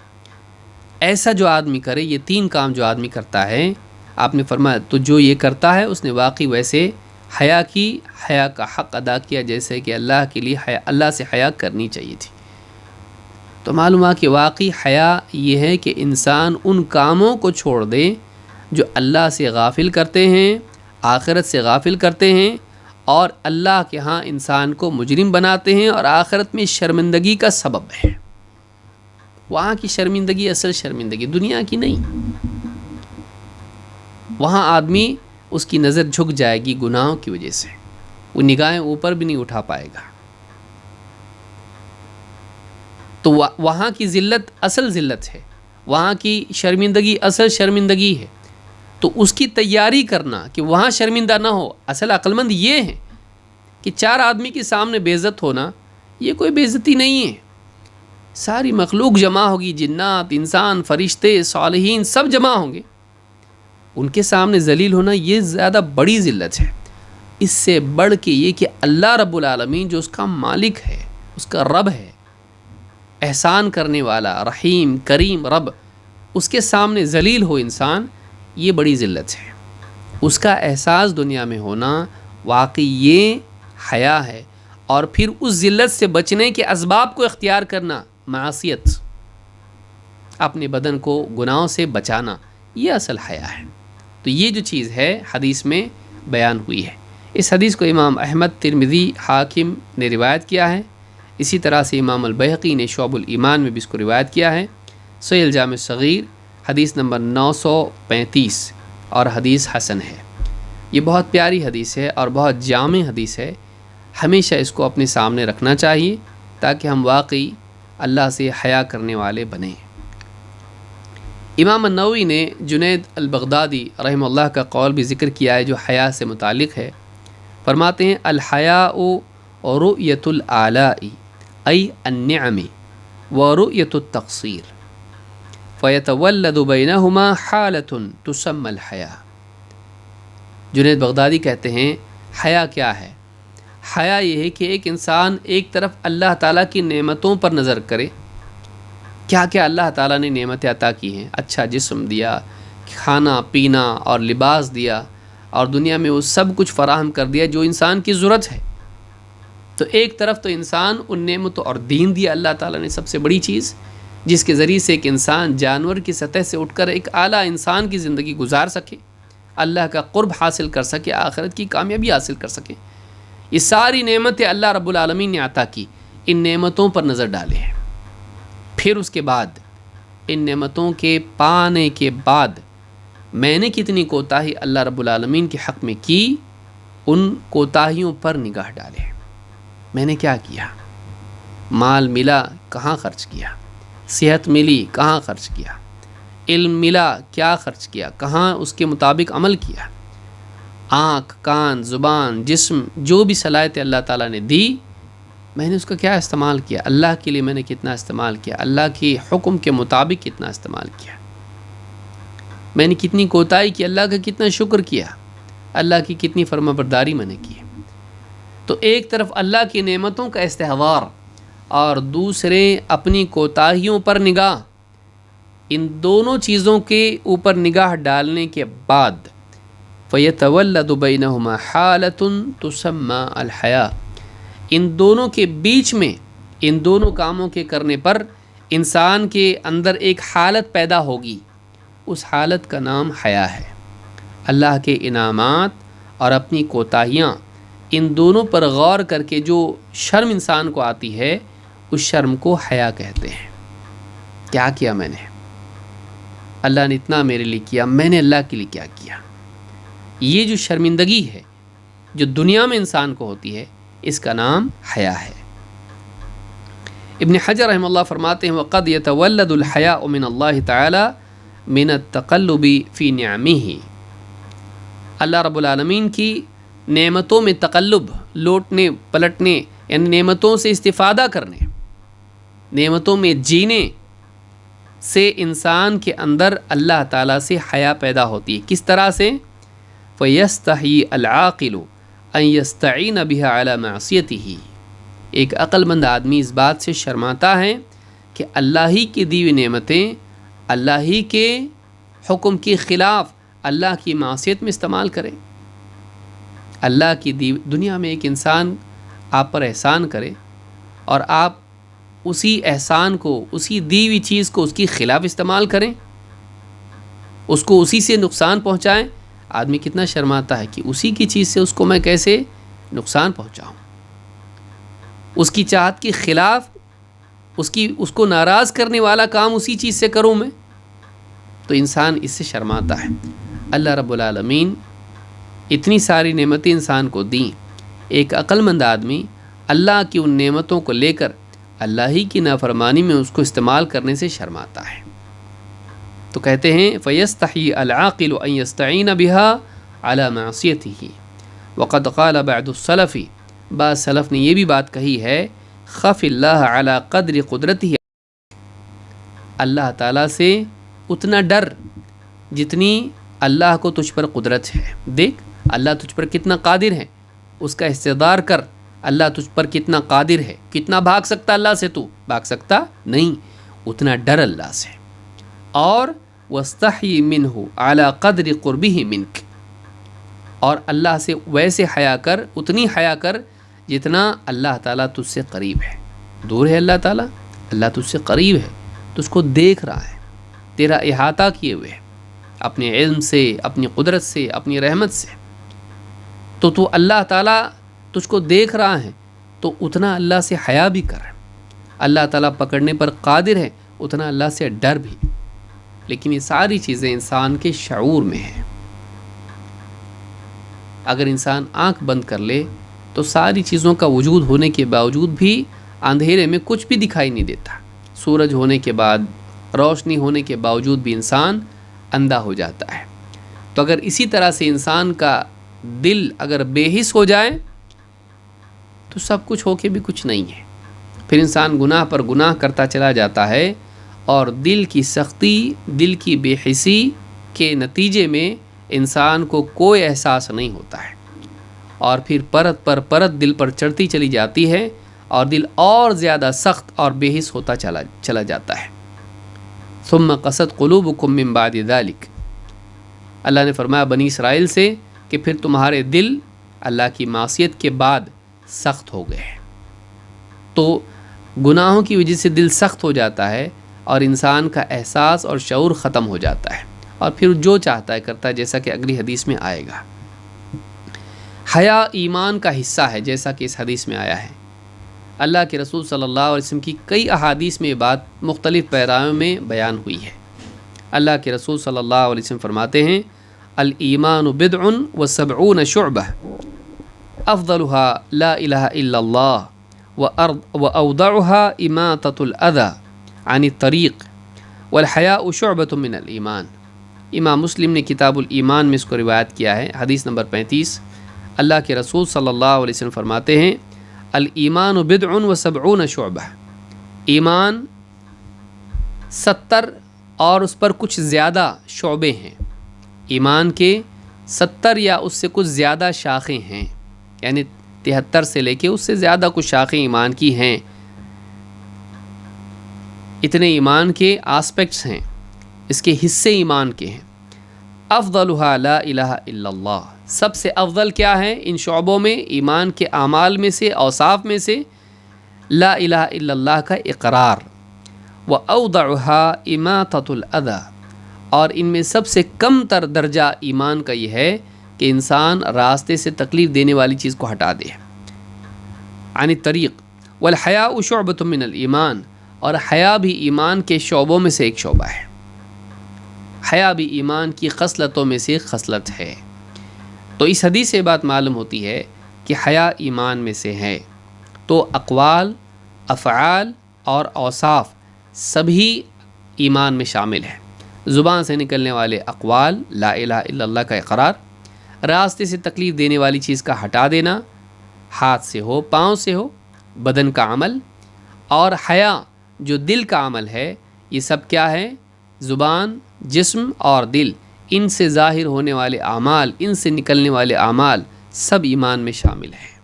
[SPEAKER 1] ایسا جو آدمی کرے، یہ تین کام جو آدمی کرتا ہے، آپ نے فرمایا تو جو یہ کرتا ہے اس نے واقعی ویسے حیا کی، حیا کا حق ادا کیا جیسے کہ اللہ کے لیے اللہ سے حیا کرنی چاہیے تھی۔ تو معلوم ہوا کہ واقعی حیا یہ ہے کہ انسان ان کاموں کو چھوڑ دے جو اللہ سے غافل کرتے ہیں، آخرت سے غافل کرتے ہیں، اور اللہ کے ہاں انسان کو مجرم بناتے ہیں اور آخرت میں شرمندگی کا سبب ہے۔ وہاں کی شرمندگی اصل شرمندگی، دنیا کی نہیں۔ وہاں آدمی، اس کی نظر جھک جائے گی گناہوں کی وجہ سے، وہ نگاہیں اوپر بھی نہیں اٹھا پائے گا۔ تو وہاں کی ذلت اصل ذلت ہے، وہاں کی شرمندگی اصل شرمندگی ہے۔ تو اس کی تیاری کرنا کہ وہاں شرمندہ نہ ہو۔ اصل عقل مند یہ ہے کہ 4 آدمی کے سامنے بے عزت ہونا یہ کوئی بے عزتی نہیں ہے۔ ساری مخلوق جمع ہوگی، جنات، انسان، فرشتے، صالحین، سب جمع ہوں گے، ان کے سامنے ذلیل ہونا یہ زیادہ بڑی ذلت ہے۔ اس سے بڑھ کے یہ کہ اللہ رب العالمین جو اس کا مالک ہے، اس کا رب ہے، احسان کرنے والا، رحیم، کریم رب، اس کے سامنے ذلیل ہو انسان، یہ بڑی ذلت ہے۔ اس کا احساس دنیا میں ہونا واقعی یہ حیا ہے، اور پھر اس ذلت سے بچنے کے اسباب کو اختیار کرنا، معصیت، اپنے بدن کو گناہوں سے بچانا، یہ اصل حیا ہے۔ تو یہ جو چیز ہے حدیث میں بیان ہوئی ہے۔ اس حدیث کو امام احمد، ترمذی، حاکم نے روایت کیا ہے، اسی طرح سے امام البیہقی نے شعب الایمان میں بھی اس کو روایت کیا ہے۔ صحیح الجامع الصغیر حدیث نمبر 935، اور حدیث حسن ہے۔ یہ بہت پیاری حدیث ہے اور بہت جامع حدیث ہے، ہمیشہ اس کو اپنے سامنے رکھنا چاہیے تاکہ ہم واقعی اللہ سے حیا کرنے والے بنیں۔ امام النووی نے جنید البغدادی رحمہ اللہ کا قول بھی ذکر کیا ہے جو حیا سے متعلق ہے۔ فرماتے ہیں الحیاء رؤیت الآلاء ای النعم ورؤیت التقصیر فیتولد بینہما حالۃ تسمى الحیا۔ جنید بغدادی کہتے ہیں حیا کیا ہے؟ حیا یہ ہے کہ ایک انسان ایک طرف اللہ تعالیٰ کی نعمتوں پر نظر کرے، کیا کیا اللہ تعالیٰ نے نعمتیں عطا کی ہیں، اچھا جسم دیا، کھانا پینا اور لباس دیا، اور دنیا میں وہ سب کچھ فراہم کر دیا جو انسان کی ضرورت ہے۔ تو ایک طرف تو انسان ان نعمتوں اور دین دیا اللہ تعالیٰ نے، سب سے بڑی چیز جس کے ذریعے سے ایک انسان جانور کی سطح سے اٹھ کر ایک اعلیٰ انسان کی زندگی گزار سکے، اللہ کا قرب حاصل کر سکے، آخرت کی کامیابی حاصل کر سکے۔ یہ ساری نعمتیں اللہ رب العالمین نے عطا کی، ان نعمتوں پر نظر ڈالے ہیں۔ پھر اس کے بعد ان نعمتوں کے پانے کے بعد میں نے کتنی کوتاہی اللہ رب العالمین کے حق میں کی، ان کوتاہیوں پر نگاہ ڈالے۔ میں نے کیا کیا؟ مال ملا، کہاں خرچ کیا؟ صحت ملی، کہاں خرچ کیا؟ علم ملا، کیا خرچ کیا؟ کہاں اس کے مطابق عمل کیا؟ آنکھ، کان، زبان، جسم، جو بھی صلاحیتیں اللہ تعالیٰ نے دی، میں نے اس کا کیا استعمال کیا؟ اللہ کے لیے میں نے کتنا استعمال کیا؟ اللہ کے حکم کے مطابق کتنا استعمال کیا؟ میں نے کتنی کوتاہی کی؟ اللہ کا کتنا شکر کیا؟ اللہ کی کتنی فرما برداری میں نے کی؟ تو ایک طرف اللہ کی نعمتوں کا استحضار اور دوسرے اپنی کوتاہیوں پر نگاہ، ان دونوں چیزوں کے اوپر نگاہ ڈالنے کے بعد فَيَتَوَلَّدُ بَيْنَهُمَا حَالَةٌ تُسَمَّى الْحَيَاءُ، ان دونوں کے بیچ میں ان دونوں کاموں کے کرنے پر انسان کے اندر ایک حالت پیدا ہوگی، اس حالت کا نام حیا ہے۔ اللہ کے انعامات اور اپنی کوتاہیاں، ان دونوں پر غور کر کے جو شرم انسان کو آتی ہے، اس شرم کو حیا کہتے ہیں۔ کیا کیا میں نے؟ اللہ نے اتنا میرے لیے کیا، میں نے اللہ کے لیے کیا کیا؟ یہ جو شرمندگی ہے جو دنیا میں انسان کو ہوتی ہے، اس کا نام حیا ہے۔ ابن حجر رحمہ اللہ فرماتے ہیں وَقَدْ يَتَوَلَّدُ الْحَيَاءُ مِنَ اللَّهِ تَعَالَى مِنَ التَّقَلُّبِ فِي نِعَمِهِ، اللہ رب العالمین کی نعمتوں میں تقلب، لوٹنے پلٹنے، یعنی نعمتوں سے استفادہ کرنے، نعمتوں میں جینے سے انسان کے اندر اللہ تعالیٰ سے حیا پیدا ہوتی ہے۔ کس طرح سے؟ فَيَسْتَحْيِي الْعَاقِلُ أَن يَسْتَعِينَ بِهَا عَلَى مَعْصِيَتِهِ، ایک عقل مند آدمی اس بات سے شرماتا ہے کہ اللہ ہی کی دی ہوئی نعمتیں اللہ ہی کے حکم کے خلاف اللہ کی معصیت میں استعمال کرے۔ اللہ کی دی دنیا میں ایک انسان آپ پر احسان کرے اور آپ اسی احسان کو، اسی دی ہوئی چیز کو اس کی خلاف استعمال کریں، اس کو اسی سے نقصان پہنچائیں، آدمی کتنا شرماتا ہے کہ اسی کی چیز سے اس کو میں کیسے نقصان پہنچاؤں، اس کی چاہت کے خلاف اس کو ناراض کرنے والا کام اسی چیز سے کروں میں، تو انسان اس سے شرماتا ہے۔ اللہ رب العالمین اتنی ساری نعمتیں انسان کو دیں، ایک عقل مند آدمی اللہ کی ان نعمتوں کو لے کر اللہ ہی کی نافرمانی میں اس کو استعمال کرنے سے شرماتا ہے۔ تو کہتے ہیں فَيَسْتَحْيِي الْعَاقِلُ أَن يَسْتَعِينَ بِهَا عَلَى مَعْصِيَتِهِ وَقَدْ قَالَ بَعْضُ السَّلَفِ، بعض سلف نے یہ بھی بات کہی ہے خَفِ اللَّهَ عَلَى قَدْرِ قُدْرَتِهِ، اللہ تعالیٰ سے اتنا ڈر جتنی اللہ کو تجھ پر قدرت ہے۔ دیکھ اللہ تجھ پر کتنا قادر ہے، اس کا استحضار کر، اللہ تجھ پر کتنا قادر ہے، کتنا بھاگ سکتا اللہ سے، تو بھاگ سکتا نہیں، اتنا ڈر اللہ سے۔ اور وَاسْتَحْيِ مِنْهُ عَلَى قَدْرِ قُرْبِهِ مِنْكَ، اور اللہ سے ویسے حیا کر، اتنی حیا کر جتنا اللہ تعالیٰ تجھ سے قریب ہے۔ دور ہے اللہ تعالیٰ، اللہ تجھ سے قریب ہے، تجھ کو دیکھ رہا ہے، تیرا احاطہ کیے ہوئے ہے اپنے علم سے، اپنی قدرت سے، اپنی رحمت سے، تو اللہ تعالیٰ تجھ کو دیکھ رہا ہے، تو اتنا اللہ سے حیا بھی کر۔ اللہ تعالیٰ پکڑنے پر قادر ہے، اتنا اللہ سے ڈر بھی۔ لیکن یہ ساری چیزیں انسان کے شعور میں ہیں۔ اگر انسان آنکھ بند کر لے تو ساری چیزوں کا وجود ہونے کے باوجود بھی اندھیرے میں کچھ بھی دکھائی نہیں دیتا، سورج ہونے کے بعد، روشنی ہونے کے باوجود بھی انسان اندھا ہو جاتا ہے۔ تو اگر اسی طرح سے انسان کا دل اگر بے حس ہو جائے تو سب کچھ ہو کے بھی کچھ نہیں ہے، پھر انسان گناہ پر گناہ کرتا چلا جاتا ہے، اور دل کی سختی، دل کی بے حسی کے نتیجے میں انسان کو کوئی احساس نہیں ہوتا ہے، اور پھر پرت پر پرت دل پر چڑھتی چلی جاتی ہے، اور دل اور زیادہ سخت اور بے حس ہوتا چلا جاتا ہے۔ ثم قست قلوبکم من بعد ذلک، اللہ نے فرمایا بنی اسرائیل سے کہ پھر تمہارے دل اللہ کی معصیت کے بعد سخت ہو گئے۔ تو گناہوں کی وجہ سے دل سخت ہو جاتا ہے، اور انسان کا احساس اور شعور ختم ہو جاتا ہے، اور پھر جو چاہتا ہے کرتا ہے، جیسا کہ اگلی حدیث میں آئے گا۔ حیا ایمان کا حصہ ہے، جیسا کہ اس حدیث میں آیا ہے۔ اللہ کے رسول صلی اللہ علیہ وسلم کی کئی احادیث میں یہ بات مختلف پیراوں میں بیان ہوئی ہے۔ اللہ کے رسول صلی اللہ علیہ وسلم فرماتے ہیں الایمان بضع و70 شعبہ افضلها لا الہ الا اللہ واوضعها اماطۃ الاذى عن الطریق والحیاء شعبۃ من الایمان۔ امام مسلم نے کتاب الایمان میں اس کو روایت کیا ہے، حدیث نمبر 35۔ اللہ کے رسول صلی اللہ علیہ وسلم فرماتے ہیں الایمان بضع و70 شعبہ، ایمان 70 اور اس پر کچھ زیادہ شعبے ہیں، ایمان کے 70 یا اس سے کچھ زیادہ شاخیں ہیں، یعنی 73 سے لے کے اس سے زیادہ کچھ شاخیں ایمان کی ہیں. اتنے ایمان کے آسپیکٹس ہیں، اس کے حصے ایمان کے ہیں. افضلها لا الہ الا اللہ، سب سے افضل کیا ہے ان شعبوں میں، ایمان کے اعمال میں سے، اوصاف میں سے لا الہ الا اللہ کا اقرار. وأوضعها اماطۃ الاذى، اور ان میں سب سے کم تر درجہ ایمان کا یہ ہے کہ انسان راستے سے تکلیف دینے والی چیز کو ہٹا دے، عن الطریق. والحیاء شعبۃ من الایمان، اور حیا بھی ایمان کے شعبوں میں سے ایک شعبہ ہے. حیا بھی ایمان کی خصلتوں میں سے خصلت ہے. تو اس حدیث سے بات معلوم ہوتی ہے کہ حیا ایمان میں سے ہے. تو اقوال، افعال اور اوصاف سبھی ایمان میں شامل ہیں. زبان سے نکلنے والے اقوال، لا الہ الا اللہ کا اقرار، راستے سے تکلیف دینے والی چیز کا ہٹا دینا، ہاتھ سے ہو، پاؤں سے ہو، بدن کا عمل، اور حیا جو دل کا عمل ہے. یہ سب کیا ہے؟ زبان، جسم اور دل، ان سے ظاہر ہونے والے اعمال، ان سے نکلنے والے اعمال سب ایمان میں شامل ہیں.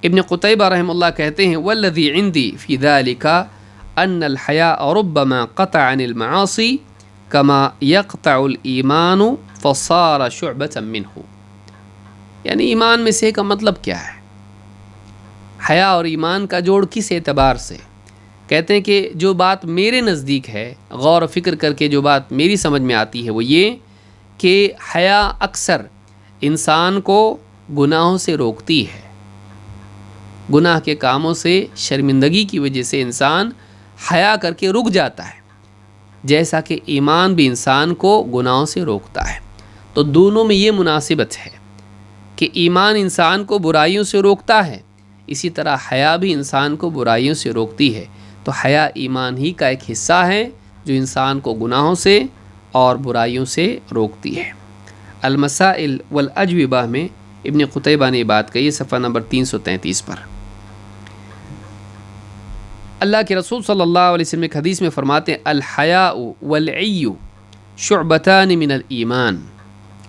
[SPEAKER 1] ابن قتیبہ رحمہ اللہ کہتے ہیں والذی عندی فی ذلک ان الحیاء ربما قطع عن المعاصی کما یقطع الایمان فصار شعبۃ منہ. یعنی ایمان میں سے کا مطلب کیا ہے؟ حیا اور ایمان کا جوڑ کس اعتبار سے؟ کہتے ہیں کہ جو بات میرے نزدیک ہے، غور و فکر کر کے جو بات میری سمجھ میں آتی ہے وہ یہ کہ حیا اکثر انسان کو گناہوں سے روکتی ہے. گناہ کے کاموں سے شرمندگی کی وجہ سے انسان حیا کر کے رک جاتا ہے، جیسا کہ ایمان بھی انسان کو گناہوں سے روکتا ہے. تو دونوں میں یہ مناسبت ہے کہ ایمان انسان کو برائیوں سے روکتا ہے، اسی طرح حیا بھی انسان کو برائیوں سے روکتی ہے. تو حیا ایمان ہی کا ایک حصہ ہے جو انسان کو گناہوں سے اور برائیوں سے روکتی ہے. المسائل والاجوبہ میں ابن قتیبہ نے یہ بات کہی، صفحہ نمبر 333 پر. اللہ کے رسول صلی اللہ علیہ وسلم ایک حدیث میں فرماتے ہیں الحیاء والعی شعبتان من الایمان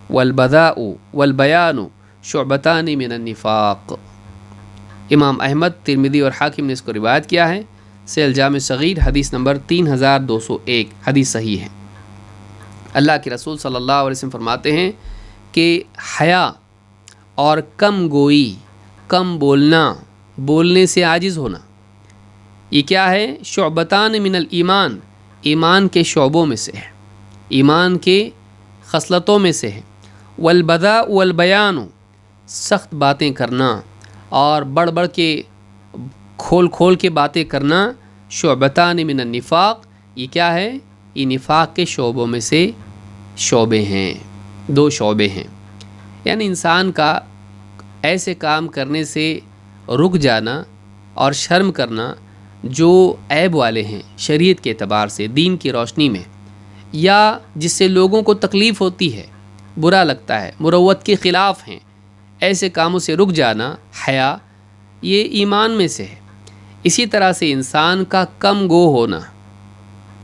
[SPEAKER 1] والبذاء والبیان شعبتان من النفاق. امام احمد، ترمذی اور حاکم نے اس کو روایت کیا ہے. سے الجامع صغیر حدیث نمبر 3201، حدیث صحیح ہے. اللہ کے رسول صلی اللہ علیہ وسلم فرماتے ہیں کہ حیا اور کم گوئی، کم بولنا، بولنے سے عاجز ہونا، یہ کیا ہے؟ شعبتان من الایمان، ایمان کے شعبوں میں سے ہے، ایمان کے خصلتوں میں سے ہے. والبذاء والبیان، سخت باتیں کرنا اور بڑھ بڑھ کے کھول کھول کے باتیں کرنا. شعبتان من النفاق، یہ کیا ہے؟ یہ نفاق کے شعبوں میں سے شعبے ہیں، 2 شعبے ہیں. یعنی انسان کا ایسے کام کرنے سے رک جانا اور شرم کرنا جو عیب والے ہیں شریعت کے اعتبار سے، دین کی روشنی میں، یا جس سے لوگوں کو تکلیف ہوتی ہے، برا لگتا ہے، مروت کے خلاف ہیں، ایسے کاموں سے رک جانا حیا، یہ ایمان میں سے ہے. اسی طرح سے انسان کا کم گو ہونا،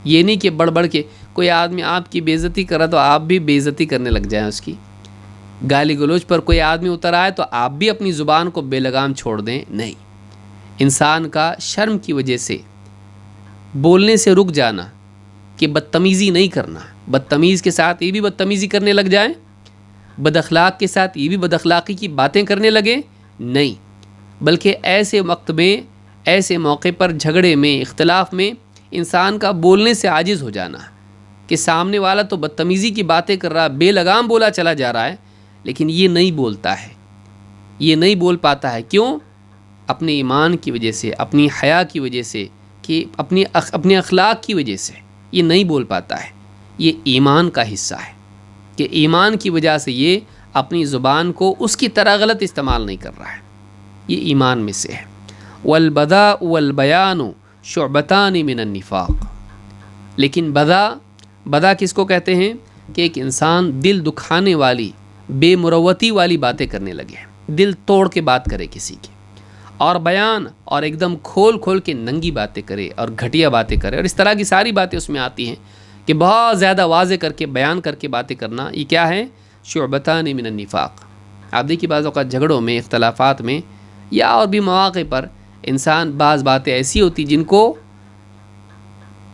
[SPEAKER 1] یہ نہیں کہ بڑھ بڑھ کے کوئی آدمی آپ کی بے عزتی کر رہا تو آپ بھی بے عزتی کرنے لگ جائیں، اس کی گالی گلوچ پر کوئی آدمی اتر آئے تو آپ بھی اپنی زبان کو بے لگام چھوڑ دیں. نہیں، انسان کا شرم کی وجہ سے بولنے سے رک جانا، کہ بدتمیزی نہیں کرنا، بدتمیز کے ساتھ یہ بھی بدتمیزی کرنے لگ جائیں، بد اخلاق کے ساتھ یہ بھی بد اخلاقی کی باتیں کرنے لگے، نہیں، بلکہ ایسے وقت میں، ایسے موقع پر، جھگڑے میں، اختلاف میں انسان کا بولنے سے عاجز ہو جانا کہ سامنے والا تو بدتمیزی کی باتیں کر رہا، بے لگام بولا چلا جا رہا ہے، لیکن یہ نہیں بولتا ہے، یہ نہیں بول پاتا ہے. کیوں؟ اپنے ایمان کی وجہ سے، اپنی حیا کی وجہ سے، کہ اپنے اخلاق کی وجہ سے یہ نہیں بول پاتا ہے. یہ ایمان کا حصہ ہے کہ ایمان کی وجہ سے یہ اپنی زبان کو اس کی طرح غلط استعمال نہیں کر رہا ہے، یہ ایمان میں سے ہے. والبذاء والبیان شعبتان من النفاق. لیکن بذا کس کو کہتے ہیں؟ کہ ایک انسان دل دکھانے والی، بے مروتی والی باتیں کرنے لگے، دل توڑ کے بات کرے کسی کی، اور بیان، اور ایک دم کھول کھول کے ننگی باتیں کرے اور گھٹیا باتیں کرے، اور اس طرح کی ساری باتیں اس میں آتی ہیں کہ بہت زیادہ واضح کر کے بیان کر کے باتیں کرنا. یہ کیا ہے؟ شعبتان من النفاق. آپ دیکھیے بعض اوقات جھگڑوں میں، اختلافات میں یا اور بھی مواقع پر انسان بعض باتیں ایسی ہوتی جن کو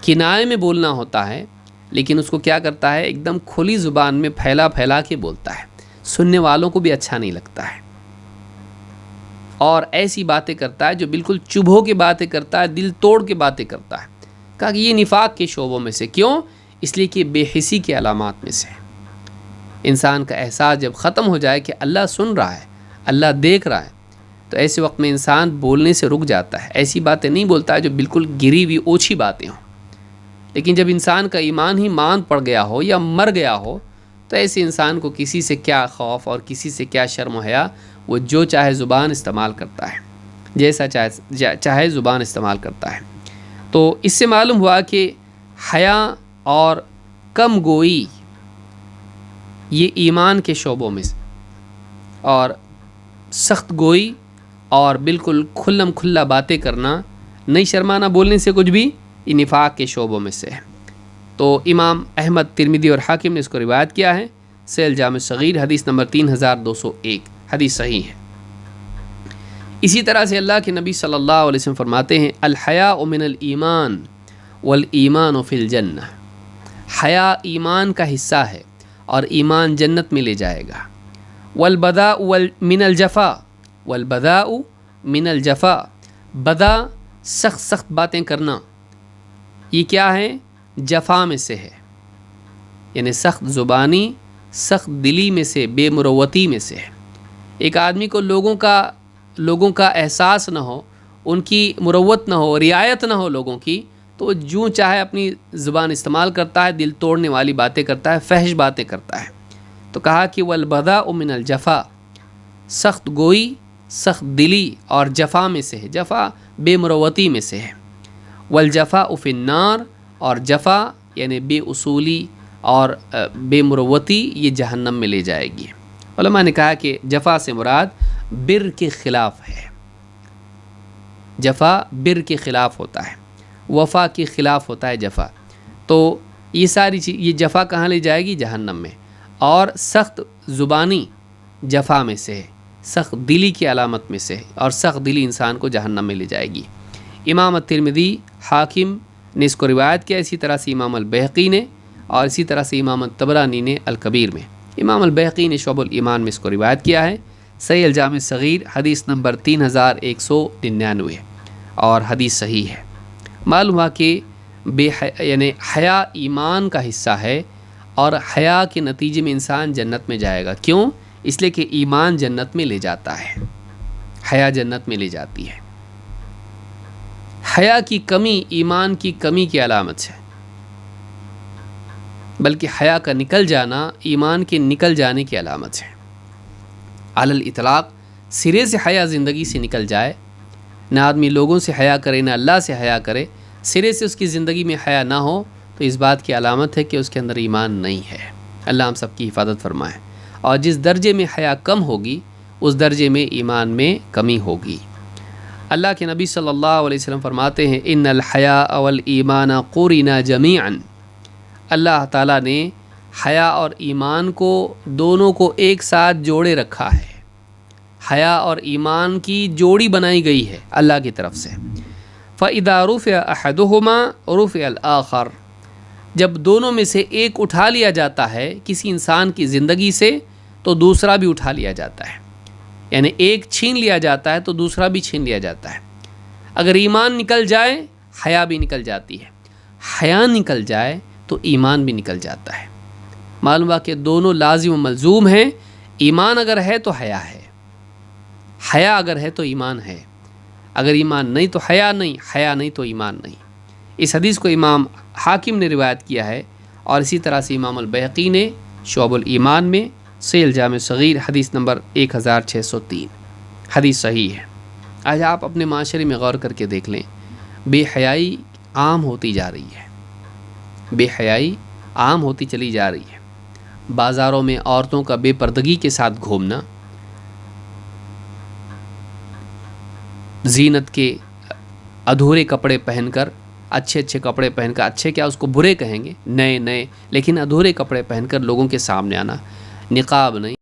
[SPEAKER 1] کنارے میں بولنا ہوتا ہے، لیکن اس کو کیا کرتا ہے، ایک دم کھلی زبان میں پھیلا کے بولتا ہے، سننے والوں کو بھی اچھا نہیں لگتا ہے، اور ایسی باتیں کرتا ہے جو بالکل چبھو کے باتیں کرتا ہے، دل توڑ کے باتیں کرتا ہے۔ کہا کہ یہ نفاق کے شعبوں میں سے، کیوں؟ اس لیے کہ بے حسی کے علامات میں سے۔ انسان کا احساس جب ختم ہو جائے کہ اللہ سن رہا ہے، اللہ دیکھ رہا ہے، تو ایسے وقت میں انسان بولنے سے رک جاتا ہے، ایسی باتیں نہیں بولتا ہے جو بالکل گری ہوئی اوچھی باتیں ہوں۔ لیکن جب انسان کا ایمان ہی ماند پڑ گیا ہو یا مر گیا ہو، تو ایسے انسان کو کسی سے کیا خوف اور کسی سے کیا شرم و حیا، وہ جو چاہے زبان استعمال کرتا ہے، جیسا چاہے زبان استعمال کرتا ہے۔ تو اس سے معلوم ہوا کہ حیا اور کم گوئی یہ ایمان کے شعبوں میں، اور سخت گوئی اور بالکل کھلم کھلا باتیں کرنا، نہیں شرمانا بولنے سے کچھ بھی، یہ نفاق کے شعبوں میں سے ہے۔ تو امام احمد، ترمذی اور حاکم نے اس کو روایت کیا ہے، صحیح الجامع صغیر حدیث نمبر 3201، حدیث صحیح ہے۔ اسی طرح سے اللہ کے نبی صلی اللہ علیہ وسلم فرماتے ہیں، الحیاء من الایمان والایمان فی الجنہ، حیا ایمان کا حصہ ہے اور ایمان جنت میں لے جائے گا۔ والبذاء من الجفا، والبذاء من الجفا، بذا سخت باتیں کرنا، یہ کیا ہے؟ جفا میں سے ہے، یعنی سخت زبانی، سخت دلی میں سے، بے مروتی میں سے ہے۔ ایک آدمی کو لوگوں کا احساس نہ ہو، ان کی مروت نہ ہو، رعایت نہ ہو لوگوں کی، تو وہ جو چاہے اپنی زبان استعمال کرتا ہے، دل توڑنے والی باتیں کرتا ہے، فحش باتیں کرتا ہے۔ تو کہا کہ والبذاء من الجفا، سخت گوئی، سخت دلی اور جفا میں سے ہے، جفا بے مروتی میں سے ہے۔ والجفاء فی النار، اور جفا یعنی بے اصولی اور بے مروتی، یہ جہنم میں لے جائے گی۔ علماء نے کہا کہ جفا سے مراد بر کے خلاف ہے، جفا بر کے خلاف ہوتا ہے، وفا کے خلاف ہوتا ہے جفا۔ تو یہ ساری چیز، یہ جفا کہاں لے جائے گی؟ جہنم میں۔ اور سخت زبانی جفا میں سے ہے، سخت دلی کی علامت میں سے ہے، اور سخت دلی انسان کو جہنم میں لے جائے گی۔ امام ترمذی، حاکم نے اس کو روایت کیا، اسی طرح سے امام البیہقی نے، اور اسی طرح سے امام طبرانی نے الکبیر میں۔ امام البیہقی نے شعب الایمان میں اس کو روایت کیا ہے، صحیح الجامع صغیر حدیث نمبر 3199، اور حدیث صحیح ہے۔ معلوم ہوا کہ یعنی حیا ایمان کا حصہ ہے، اور حیا کے نتیجے میں انسان جنت میں جائے گا۔ کیوں؟ اس لیے کہ ایمان جنت میں لے جاتا ہے، حیا جنت میں لے جاتی ہے۔ حیا کی کمی ایمان کی کمی کی علامت ہے، بلکہ حیا کا نکل جانا ایمان کے نکل جانے کی علامت ہے۔ علی الاطلاق سرے سے حیا زندگی سے نکل جائے، نہ آدمی لوگوں سے حیا کرے، نہ اللہ سے حیا کرے، سرے سے اس کی زندگی میں حیا نہ ہو، تو اس بات کی علامت ہے کہ اس کے اندر ایمان نہیں ہے۔ اللہ ہم سب کی حفاظت فرمائے۔ اور جس درجے میں حیا کم ہوگی، اس درجے میں ایمان میں کمی ہوگی۔ اللہ کے نبی صلی اللہ علیہ وسلم فرماتے ہیں، ان الحیاء والایمان قرنا جمیعا، اللہ تعالیٰ نے حیا اور ایمان کو، دونوں کو ایک ساتھ جوڑے رکھا ہے۔ حیا اور ایمان کی جوڑی بنائی گئی ہے اللہ کی طرف سے۔ فَإِذَا رُفِعَ أَحَدُهُمَا رُفِعَ الْآخَرُ، جب دونوں میں سے ایک اٹھا لیا جاتا ہے کسی انسان کی زندگی سے، تو دوسرا بھی اٹھا لیا جاتا ہے، یعنی ایک چھین لیا جاتا ہے تو دوسرا بھی چھین لیا جاتا ہے۔ اگر ایمان نکل جائے، حیا بھی نکل جاتی ہے، حیا نکل جائے تو ایمان بھی نکل جاتا ہے۔ معلوم ہے کہ دونوں لازم و ملزوم ہیں، ایمان اگر ہے تو حیا ہے، حیا اگر ہے تو ایمان ہے، اگر ایمان نہیں تو حیا نہیں، حیا نہیں تو ایمان نہیں۔ اس حدیث کو امام حاکم نے روایت کیا ہے، اور اسی طرح سے امام البیہقی نے شعب الایمان میں، صحیح الجامع صغیر حدیث نمبر 1603، حدیث صحیح ہے۔ آج آپ اپنے معاشرے میں غور کر کے دیکھ لیں، بے حیائی عام ہوتی جا رہی ہے، بے حیائی عام ہوتی چلی جا رہی ہے۔ بازاروں میں عورتوں کا بے پردگی کے ساتھ گھومنا، زینت کے ادھورے کپڑے پہن کر، اچھے کپڑے پہن کر، اچھے کیا اس کو برے کہیں گے، نئے لیکن ادھورے کپڑے پہن کر لوگوں کے سامنے آنا، نقاب نہیں،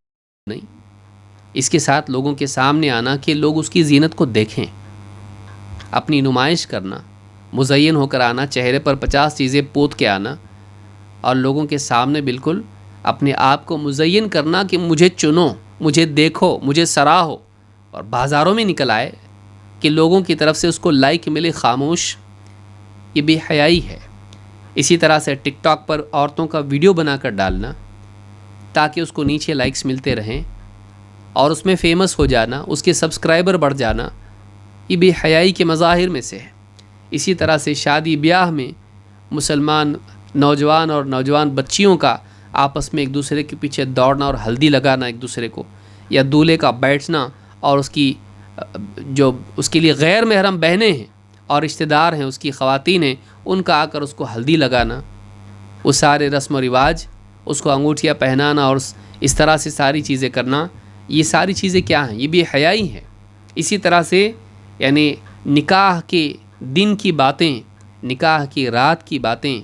[SPEAKER 1] اس کے ساتھ لوگوں کے سامنے آنا کہ لوگ اس کی زینت کو دیکھیں، اپنی نمائش کرنا، مزین ہو کر آنا، چہرے پر 50 چیزیں پوت کے آنا اور لوگوں کے سامنے بالکل اپنے آپ کو مزین کرنا کہ مجھے چنو، مجھے دیکھو، مجھے سراہو، اور بازاروں میں نکل آئے کہ لوگوں کی طرف سے اس کو لائک ملے خاموش، یہ بے حیائی ہے۔ اسی طرح سے ٹک ٹاک پر عورتوں کا ویڈیو بنا کر ڈالنا تاکہ اس کو نیچے لائکس ملتے رہیں اور اس میں فیمس ہو جانا، اس کے سبسکرائبر بڑھ جانا، یہ بے حیائی کے مظاہر میں سے ہے۔ اسی طرح سے شادی بیاہ میں مسلمان نوجوان اور نوجوان بچیوں کا آپس میں ایک دوسرے کے پیچھے دوڑنا اور ہلدی لگانا ایک دوسرے کو، یا دولہے کا بیٹھنا اور اس کی جو اس کے لیے غیر محرم بہنیں ہیں اور رشتہ دار ہیں، اس کی خواتین ہیں، ان کا آ کر اس کو ہلدی لگانا، وہ سارے رسم و رواج، اس کو انگوٹھیاں پہنانا اور اس طرح سے ساری چیزیں کرنا، یہ ساری چیزیں کیا ہیں؟ یہ بے حیائی ہیں۔ اسی طرح سے یعنی نکاح کے دن کی باتیں، نکاح کی رات کی باتیں،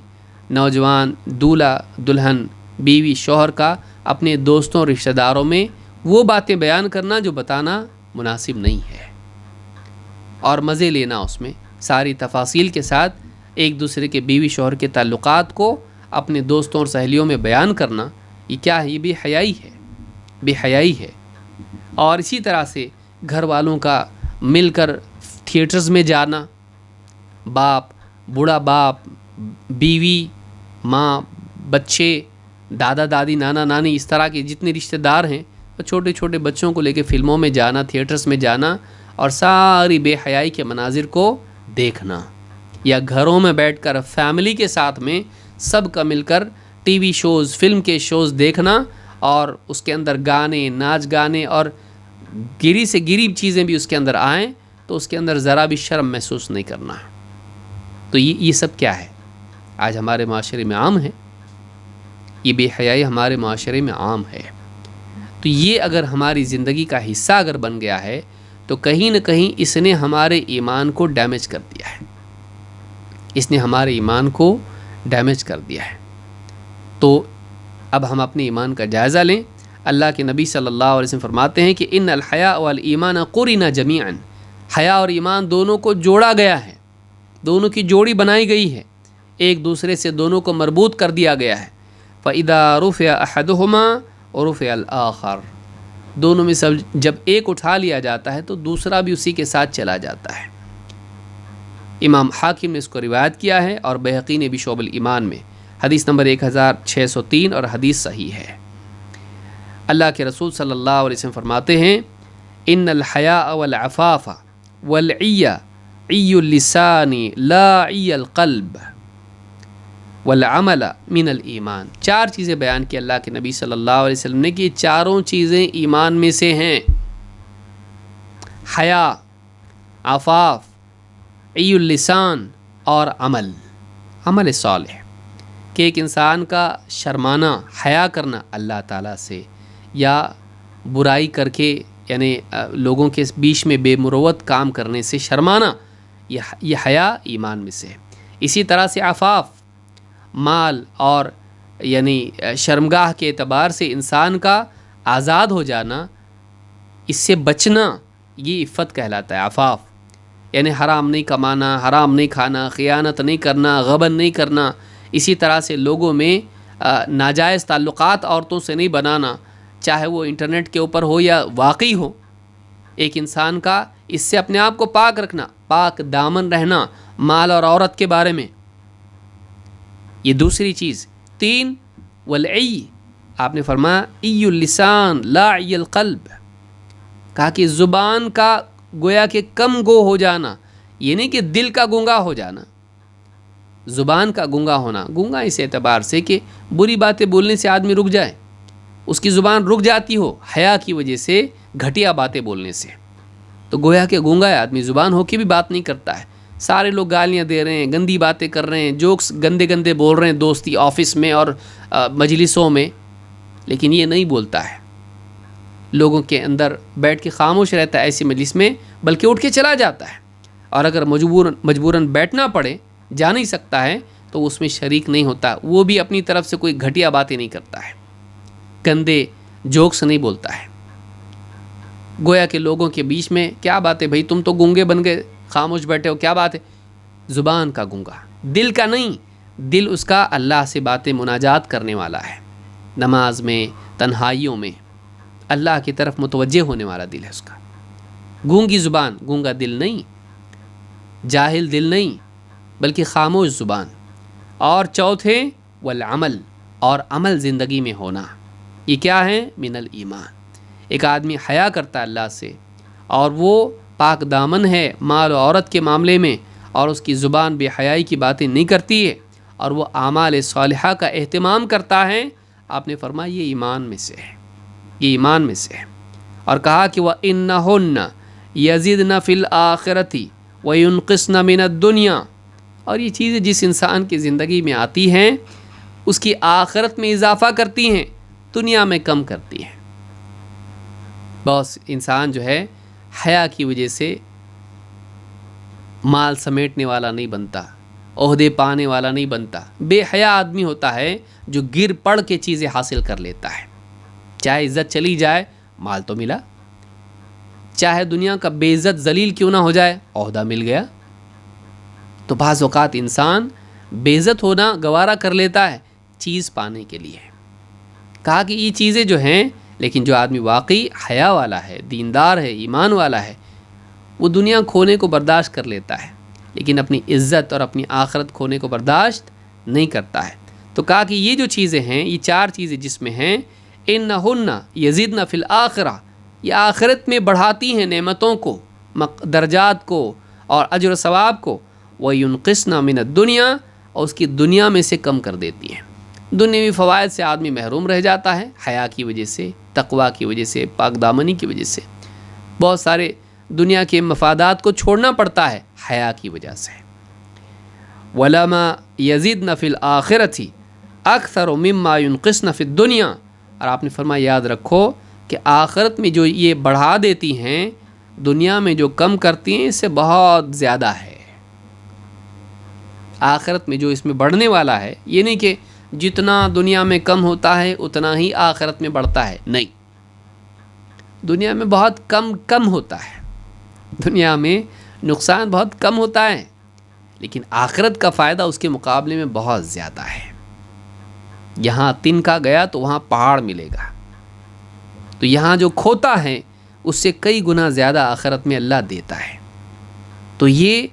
[SPEAKER 1] نوجوان دولہا دلہن بیوی شوہر کا اپنے دوستوں رشتہ داروں میں وہ باتیں بیان کرنا جو بتانا مناسب نہیں ہے، اور مزے لینا اس میں ساری تفاصیل کے ساتھ ایک دوسرے کے بیوی شوہر کے تعلقات کو اپنے دوستوں اور سہیلیوں میں بیان کرنا، یہ کیا ہے؟ یہ بے حیائی ہے، بے حیائی ہے۔ اور اسی طرح سے گھر والوں کا مل کر تھیٹرز میں جانا، باپ، بوڑھا باپ، بیوی، ماں، بچے، دادا دادی، نانا نانی، اس طرح کے جتنے رشتہ دار ہیں، چھوٹے چھوٹے بچوں کو لے کے فلموں میں جانا، تھیٹرز میں جانا اور ساری بے حیائی کے مناظر کو دیکھنا، یا گھروں میں بیٹھ کر فیملی کے ساتھ میں سب کا مل کر ٹی وی شوز، فلم کے شوز دیکھنا اور اس کے اندر گانے، ناچ گانے اور گری سے گری چیزیں بھی اس کے اندر آئیں تو اس کے اندر ذرا بھی شرم محسوس نہیں کرنا ہے۔ تو یہ سب کیا ہے؟ آج ہمارے معاشرے میں عام ہے، یہ بے حیائی ہمارے معاشرے میں عام ہے۔ تو یہ اگر ہماری زندگی کا حصہ اگر بن گیا ہے تو کہیں نہ کہیں اس نے ہمارے ایمان کو ڈیمیج کر دیا ہے، اس نے ہمارے ایمان کو ڈیمیج کر دیا ہے۔ تو اب ہم اپنے ایمان کا جائزہ لیں۔ اللہ کے نبی صلی اللہ علیہ وسلم فرماتے ہیں کہ ان الحیاء والایمان قرنا جمیعا، حیا اور ایمان دونوں کو جوڑا گیا ہے، دونوں کی جوڑی بنائی گئی ہے، ایک دوسرے سے دونوں کو مربوط کر دیا گیا ہے۔ فَإِذَا رُفِعَ أَحَدُهُمَا وَرُفِعَ الْآخَرُ، دونوں میں سب جب ایک اٹھا لیا جاتا ہے تو دوسرا بھی اسی کے ساتھ چلا جاتا ہے۔ امام حاکم نے اس کو روایت کیا ہے اور بہقی نے بھی شعب الایمان میں، حدیث نمبر 1603 اور حدیث صحیح ہے۔ اللہ کے رسول صلی اللہ علیہ وسلم فرماتے ہیں ان الحیاء والعفاف والعی عی اللسان لا عی القلب والعمل من الایمان، چار چیزیں بیان کی اللہ کے نبی صلی اللہ علیہ وسلم نے کہ چاروں چیزیں ایمان میں سے ہیں، حیا، عفاف، عی اللسان اور عمل صالح، کہ ایک انسان کا شرمانا، حیا کرنا اللہ تعالیٰ سے یا برائی کر کے یعنی لوگوں کے بیچ میں بے مروت کام کرنے سے شرمانا، یہ حیا ایمان میں سے ہے۔ اسی طرح سے عفاف، مال اور یعنی شرمگاہ کے اعتبار سے انسان کا آزاد ہو جانا، اس سے بچنا، یہ عفت کہلاتا ہے۔ عفاف یعنی حرام نہیں کمانا، حرام نہیں کھانا، خیانت نہیں کرنا، غبن نہیں کرنا، اسی طرح سے لوگوں میں ناجائز تعلقات عورتوں سے نہیں بنانا، چاہے وہ انٹرنیٹ کے اوپر ہو یا واقعی ہو۔ ایک انسان کا اس سے اپنے آپ کو پاک رکھنا، پاک دامن رہنا مال اور عورت کے بارے میں، یہ دوسری چیز۔ 3 والعی، آپ نے فرمایا عی اللسان لا عی القلب، کہا کہ زبان کا گویا کہ کم گو ہو جانا، یہ نہیں کہ دل کا گنگا ہو جانا، زبان کا گنگا ہونا، گنگا اس اعتبار سے کہ بری باتیں بولنے سے آدمی رک جائے، اس کی زبان رک جاتی ہو حیا کی وجہ سے، گھٹیا باتیں بولنے سے، تو گویا کہ گنگا ہے آدمی، زبان ہو کے بھی بات نہیں کرتا ہے، سارے لوگ گالیاں دے رہے ہیں، گندی باتیں کر رہے ہیں، جوکس گندے گندے بول رہے ہیں دوستی آفس میں اور مجلسوں میں، لیکن یہ نہیں بولتا ہے، لوگوں کے اندر بیٹھ کے خاموش رہتا ہے ایسی مجلس میں، بلکہ اٹھ کے چلا جاتا ہے، اور اگر مجبوراً بیٹھنا پڑے، جا نہیں سکتا ہے تو اس میں شریک نہیں ہوتا، وہ بھی اپنی طرف سے کوئی گھٹیا باتیں نہیں کرتا ہے، گندے جوکس نہیں بولتا ہے۔ گویا کہ لوگوں کے بیچ میں کیا بات ہے بھائی، تم تو گونگے بن گئے، خاموش بیٹھے ہو، کیا بات ہے؟ زبان کا گونگا، دل کا نہیں، دل اس کا اللہ سے باتیں مناجات کرنے والا ہے، نماز میں، تنہائیوں میں اللہ کی طرف متوجہ ہونے والا دل ہے اس کا۔ گونگی زبان، گونگا دل نہیں، جاہل دل نہیں، بلکہ خاموش زبان۔ اور چوتھے والعمل، اور عمل زندگی میں ہونا، یہ کیا ہے؟ من الایمان۔ ایک آدمی حیا کرتا ہے اللہ سے اور وہ پاک دامن ہے مال و عورت کے معاملے میں، اور اس کی زبان بے حیائی کی باتیں نہیں کرتی ہے، اور وہ اعمال صالحہ کا اہتمام کرتا ہے، آپ نے فرمایا یہ ایمان میں سے ہے، یہ ایمان میں سے ہے۔ اور کہا کہ وَإِنَّهُنَّ يَزِدْنَ فِي الْآخِرَةِ وَيُنْقِصْنَ مِنَ الدُّنْيَا، اور یہ چیزیں جس انسان کی زندگی میں آتی ہیں اس کی آخرت میں اضافہ کرتی ہیں، دنیا میں کم کرتی ہیں۔ بس انسان جو ہے حیا کی وجہ سے مال سمیٹنے والا نہیں بنتا، عہدے پانے والا نہیں بنتا۔ بے حیا آدمی ہوتا ہے جو گر پڑ کے چیزیں حاصل کر لیتا ہے، چاہے عزت چلی جائے مال تو ملا، چاہے دنیا کا بے عزت ذلیل کیوں نہ ہو جائے عہدہ مل گیا۔ تو بعض اوقات انسان بے عزت ہونا گوارا کر لیتا ہے چیز پانے کے لیے۔ کہا کہ یہ چیزیں جو ہیں، لیکن جو آدمی واقعی حیا والا ہے، دیندار ہے، ایمان والا ہے، وہ دنیا کھونے کو برداشت کر لیتا ہے، لیکن اپنی عزت اور اپنی آخرت کھونے کو برداشت نہیں کرتا ہے۔ تو کہا کہ یہ جو چیزیں ہیں، یہ چار چیزیں جس میں ہیں، اِنَّهُنَّ يَزِدْنَ فِي الْآخِرَةِ، یہ آخرت میں بڑھاتی ہیں نعمتوں کو، درجات کو اور اجر و ثواب کو، وَيُنْقِصْنَ مِنَ الدُّنْيَا، اور اس کی دنیا میں سے کم کر دیتی ہیں۔ دنیاوی فوائد سے آدمی محروم رہ جاتا ہے حیا کی وجہ سے، تقویٰ کی وجہ سے، پاک دامنی کی وجہ سے، بہت سارے دنیا کے مفادات کو چھوڑنا پڑتا ہے حیا کی وجہ سے۔ وَلَمَا يَزِدْنَ فِي الْآخِرَةِ أَكْثَرُ مِمَّا يُنْقِصْنَ فِي الدُّنْيَا، اور آپ نے فرمایا یاد رکھو کہ آخرت میں جو یہ بڑھا دیتی ہیں، دنیا میں جو کم کرتی ہیں اس سے بہت زیادہ ہے۔ آخرت میں جو اس میں بڑھنے والا ہے، یہ نہیں کہ جتنا دنیا میں کم ہوتا ہے اتنا ہی آخرت میں بڑھتا ہے، نہیں، دنیا میں بہت کم ہوتا ہے، دنیا میں نقصان بہت کم ہوتا ہے، لیکن آخرت کا فائدہ اس کے مقابلے میں بہت زیادہ ہے۔ یہاں تنکا گیا تو وہاں پہاڑ ملے گا، تو یہاں جو کھوتا ہے اس سے کئی گنا زیادہ آخرت میں اللہ دیتا ہے۔ تو یہ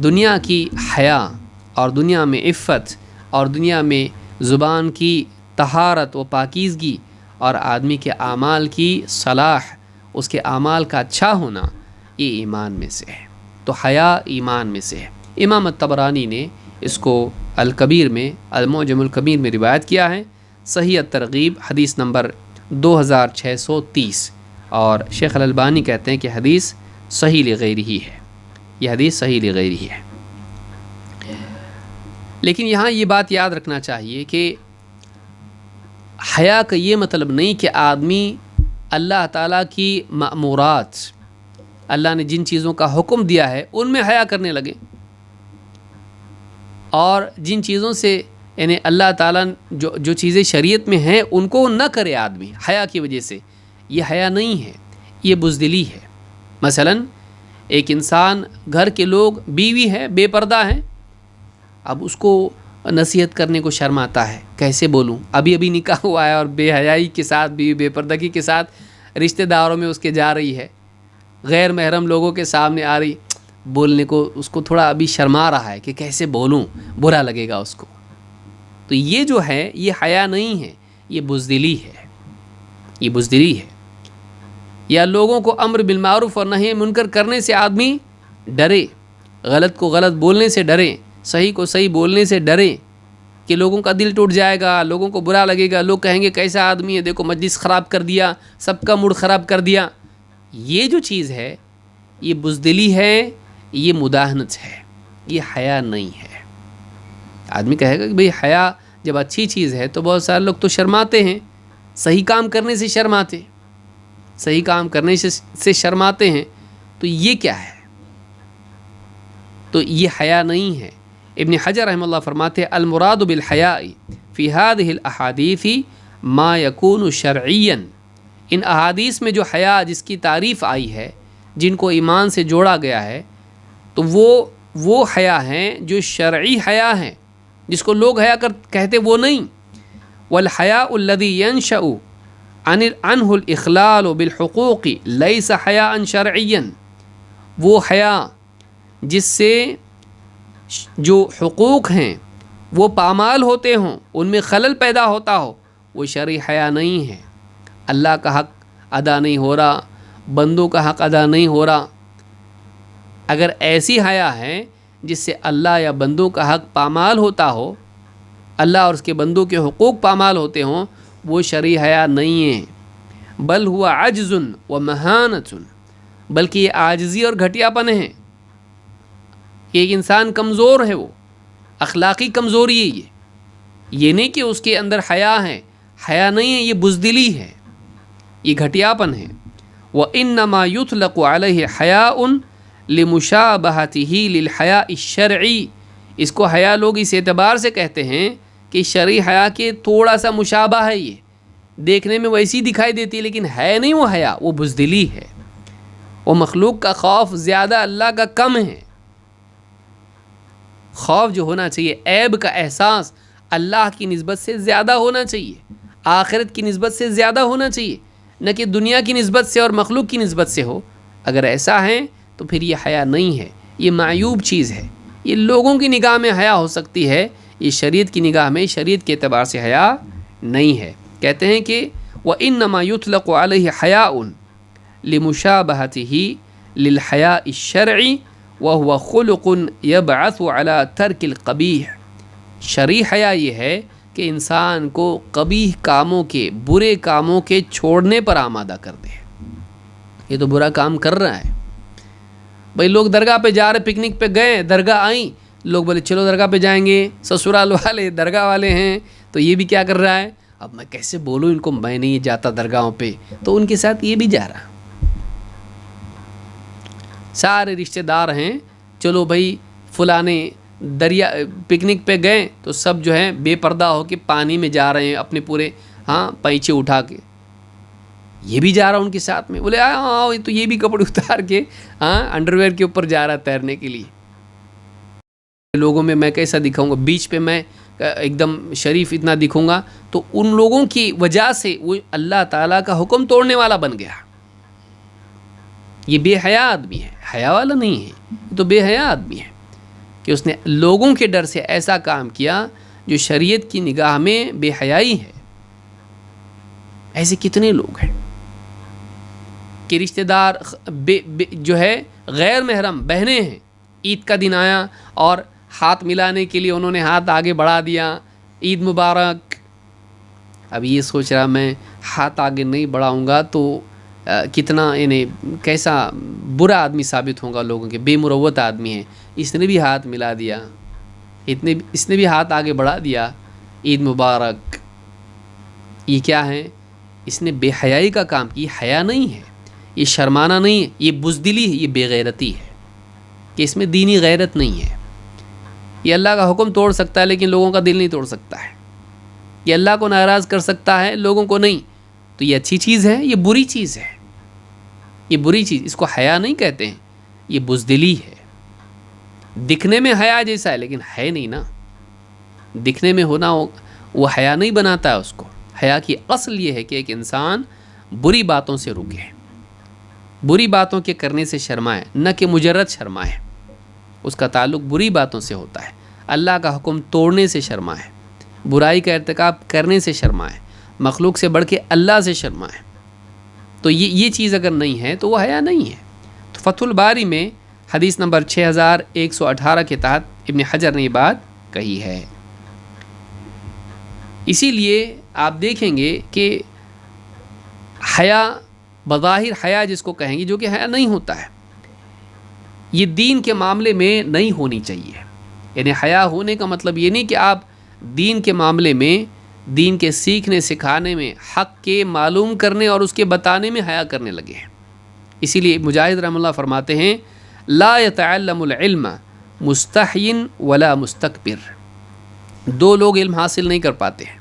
[SPEAKER 1] دنیا کی حیا اور دنیا میں عفت اور دنیا میں زبان کی طہارت و پاکیزگی اور آدمی کے اعمال کی صلاح، اس کے اعمال کا اچھا ہونا، یہ ایمان میں سے ہے۔ تو حیا ایمان میں سے ہے۔ امام الطبرانی نے اس کو الکبیر میں، المعجم الکبیر میں روایت کیا ہے، صحیح الترغیب حدیث نمبر 2630، اور شیخ الالبانی کہتے ہیں کہ حدیث صحیح لغیرہ ہی ہے، یہ حدیث صحیح لغیرہ ہی ہے۔ لیکن یہاں یہ بات یاد رکھنا چاہیے کہ حیا کا یہ مطلب نہیں کہ آدمی اللہ تعالیٰ کی مأمورات، اللہ نے جن چیزوں کا حکم دیا ہے ان میں حیا کرنے لگے، اور جن چیزوں سے یعنی اللہ تعالیٰ جو چیزیں شریعت میں ہیں ان کو نہ کرے آدمی حیا کی وجہ سے، یہ حیا نہیں ہے، یہ بزدلی ہے۔ مثلا ایک انسان، گھر کے لوگ، بیوی ہے، بے پردہ ہے، اب اس کو نصیحت کرنے کو شرم آتا ہے، کیسے بولوں، ابھی نکاح ہوا ہے اور بے حیائی کے ساتھ، بیوی بے پردگی کے ساتھ رشتہ داروں میں اس کے جا رہی ہے، غیر محرم لوگوں کے سامنے آ رہی، بولنے کو اس کو تھوڑا ابھی شرما رہا ہے کہ کیسے بولوں، برا لگے گا اس کو۔ تو یہ جو ہے یہ حیا نہیں ہے، یہ بزدلی ہے، یہ بزدلی ہے۔ یا لوگوں کو امر بالمعروف اور نہی منکر کرنے سے آدمی ڈرے، غلط کو غلط بولنے سے ڈرے، صحیح کو صحیح بولنے سے ڈرے کہ لوگوں کا دل ٹوٹ جائے گا، لوگوں کو برا لگے گا، لوگ کہیں گے کیسا آدمی ہے، دیکھو مجلس خراب کر دیا، سب کا موڈ خراب کر دیا۔ یہ جو چیز ہے یہ بزدلی ہے، یہ مداہنت ہے، یہ حیا نہیں ہے۔ آدمی کہے گا کہ بھئی حیا جب اچھی چیز ہے تو بہت سارے لوگ تو شرماتے ہیں، صحیح کام کرنے سے شرماتے، صحیح کام کرنے سے شرماتے ہیں، تو یہ کیا ہے؟ تو یہ حیا نہیں ہے۔ ابن حجر رحمہ اللہ فرماتے ہیں المراد بالحیاء فی هذه الاحادیث ما یکون شرعیا ان احادیث میں جو حیا جس کی تعریف آئی ہے، جن کو ایمان سے جوڑا گیا ہے، تو وہ حیا ہیں جو شرعی حیا ہیں، جس کو لوگ حیا کہتے وہ نہیں۔ والحیاء الذی ینشأ عنہ الاخلال بالحقوق لیس حیاء شرعیا، وہ حیا جس سے جو حقوق ہیں وہ پامال ہوتے ہوں، ان میں خلل پیدا ہوتا ہو، وہ شرعی حیا نہیں ہے۔ اللہ کا حق ادا نہیں ہو رہا، بندوں کا حق ادا نہیں ہو رہا، اگر ایسی حیا ہے جس سے اللہ یا بندوں کا حق پامال ہوتا ہو، اللہ اور اس کے بندوں کے حقوق پامال ہوتے ہوں، وہ شرعی حیا نہیں ہے۔ بل ہوا عجز و مہانت، بلکہ یہ عاجزی اور گھٹیا پن ہے، ایک انسان کمزور ہے، وہ اخلاقی کمزوری ہے۔ یہ نہیں کہ اس کے اندر حیا ہے، حیا نہیں ہے، یہ بزدلی ہے، یہ گھٹیا پن ہے۔ وَإِنَّمَا يُطْلَقُ عَلَيْهِ حَيَاءٌ لِمُشَابَهَتِهِ لِلْحَيَاءِ الشَّرْعِي، اس کو حیا لوگ اس اعتبار سے کہتے ہیں کہ شرعی حیا کے تھوڑا سا مشابہ ہے، یہ دیکھنے میں ویسی دکھائی دیتی ہے لیکن ہے نہیں وہ حیا، وہ بزدلی ہے، وہ مخلوق کا خوف زیادہ اللہ کا کم ہے۔ خوف جو ہونا چاہیے، عیب کا احساس اللہ کی نسبت سے زیادہ ہونا چاہیے، آخرت کی نسبت سے زیادہ ہونا چاہیے، نہ کہ دنیا کی نسبت سے اور مخلوق کی نسبت سے ہو۔ اگر ایسا ہے تو پھر یہ حیا نہیں ہے، یہ معیوب چیز ہے۔ یہ لوگوں کی نگاہ میں حیا ہو سکتی ہے، یہ شریعت کی نگاہ میں، شریعت کے اعتبار سے حیا نہیں ہے۔ کہتے ہیں کہ وَإِنَّمَا يُطْلَقُ عَلَيْهِ حَيَاءٌ لِمُشَابَهَتِهِ لِلْحَيَاءِ الشَّرْعِ وَهُوَ خُلُقٌ يَبْعَثُ عَلَى تَرْكِ الْقَبِيحِ، شرعی حیا یہ ہے کہ انسان کو قبیح کاموں کے، برے کاموں کے چھوڑنے پر آمادہ کر دے۔ یہ تو برا کام کر رہا ہے، بھئی لوگ درگاہ پہ جا رہے، پکنک پہ گئے، درگاہ آئیں، لوگ بولے چلو درگاہ پہ جائیں گے، سسرال والے درگاہ والے ہیں، تو یہ بھی کیا کر رہا ہے، اب میں کیسے بولوں ان کو، میں نہیں جاتا درگاہوں پہ، تو ان کے ساتھ یہ بھی جا رہا۔ سارے رشتہ دار ہیں، چلو بھائی فلانے دریا پکنک پہ گئے تو سب جو ہیں بے پردہ ہو کے پانی میں جا رہے ہیں اپنے پورے پیچے اٹھا کے، یہ بھی جا رہا ان کے ساتھ میں، بولے ہاں تو یہ بھی کپڑے اتار کے انڈر ویئر کے اوپر جا رہا تیرنے کے لیے۔ لوگوں میں کیسا دکھاؤں گا، بیچ پہ میں ایک دم شریف اتنا دکھوں گا، تو ان لوگوں کی وجہ سے وہ اللہ تعالیٰ کا حکم توڑنے والا بن گیا۔ یہ بے حیا آدمی ہے، حیا والا نہیں ہے، یہ تو بے حیا آدمی ہے کہ اس نے لوگوں کے ڈر سے ایسا کام کیا جو شریعت کی نگاہ میں بے حیائی ہے۔ ایسے کتنے لوگ ہیں کہ رشتہ دار جو ہے غیر محرم بہنیں ہیں، عید کا دن آیا اور ہاتھ ملانے کے لیے انہوں نے ہاتھ آگے بڑھا دیا، عید مبارک۔ اب یہ سوچ رہا میں ہاتھ آگے نہیں بڑھاؤں گا تو کتنا کیسا برا آدمی ثابت ہوگا لوگوں کے، بے مروت آدمی ہے، اس نے بھی ہاتھ ملا دیا، اس نے بھی ہاتھ آگے بڑھا دیا، عید مبارک۔ یہ کیا ہے، اس نے بے حیائی کا کام کی، یہ حیا نہیں ہے، یہ شرمانہ نہیں ہے، یہ بزدلی ہے، یہ بے غیرتی ہے کہ اس میں دینی غیرت نہیں ہے۔ یہ اللہ کا حکم توڑ سکتا ہے لیکن لوگوں کا دل نہیں توڑ سکتا ہے، یہ اللہ کو ناراض کر سکتا ہے لوگوں کو نہیں، تو یہ اچھی چیز ہے، یہ بری چیز ہے، یہ بری چیز، اس کو حیا نہیں کہتے ہیں، یہ بزدلی ہے۔ دکھنے میں حیا جیسا ہے لیکن ہے نہیں نا، دکھنے میں ہونا وہ حیا نہیں بناتا ہے اس کو۔ حیا کی اصل یہ ہے کہ ایک انسان بری باتوں سے رکے، بری باتوں کے کرنے سے شرمائے، نہ کہ مجرد شرمائے، اس کا تعلق بری باتوں سے ہوتا ہے، اللہ کا حکم توڑنے سے شرمائے، برائی کا ارتکاب کرنے سے شرمائے، مخلوق سے بڑھ کے اللہ سے شرمائے، تو یہ چیز اگر نہیں ہے تو وہ حیا نہیں ہے۔ تو فتح الباری میں حدیث نمبر 6118 کے تحت ابن حجر نے یہ بات کہی ہے۔ اسی لیے آپ دیکھیں گے کہ حیا، بظاہر حیا جس کو کہیں گے، جو کہ حیا نہیں ہوتا ہے، یہ دین کے معاملے میں نہیں ہونی چاہیے۔ یعنی حیا ہونے کا مطلب یہ نہیں کہ آپ دین کے معاملے میں، دین کے سیکھنے سکھانے میں، حق کے معلوم کرنے اور اس کے بتانے میں حیا کرنے لگے ہیں۔ اسی لیے مجاہد رحمہ اللہ فرماتے ہیں لا يتعلم العلم مستحی ولا مستکبر، دو لوگ علم حاصل نہیں کر پاتے ہیں،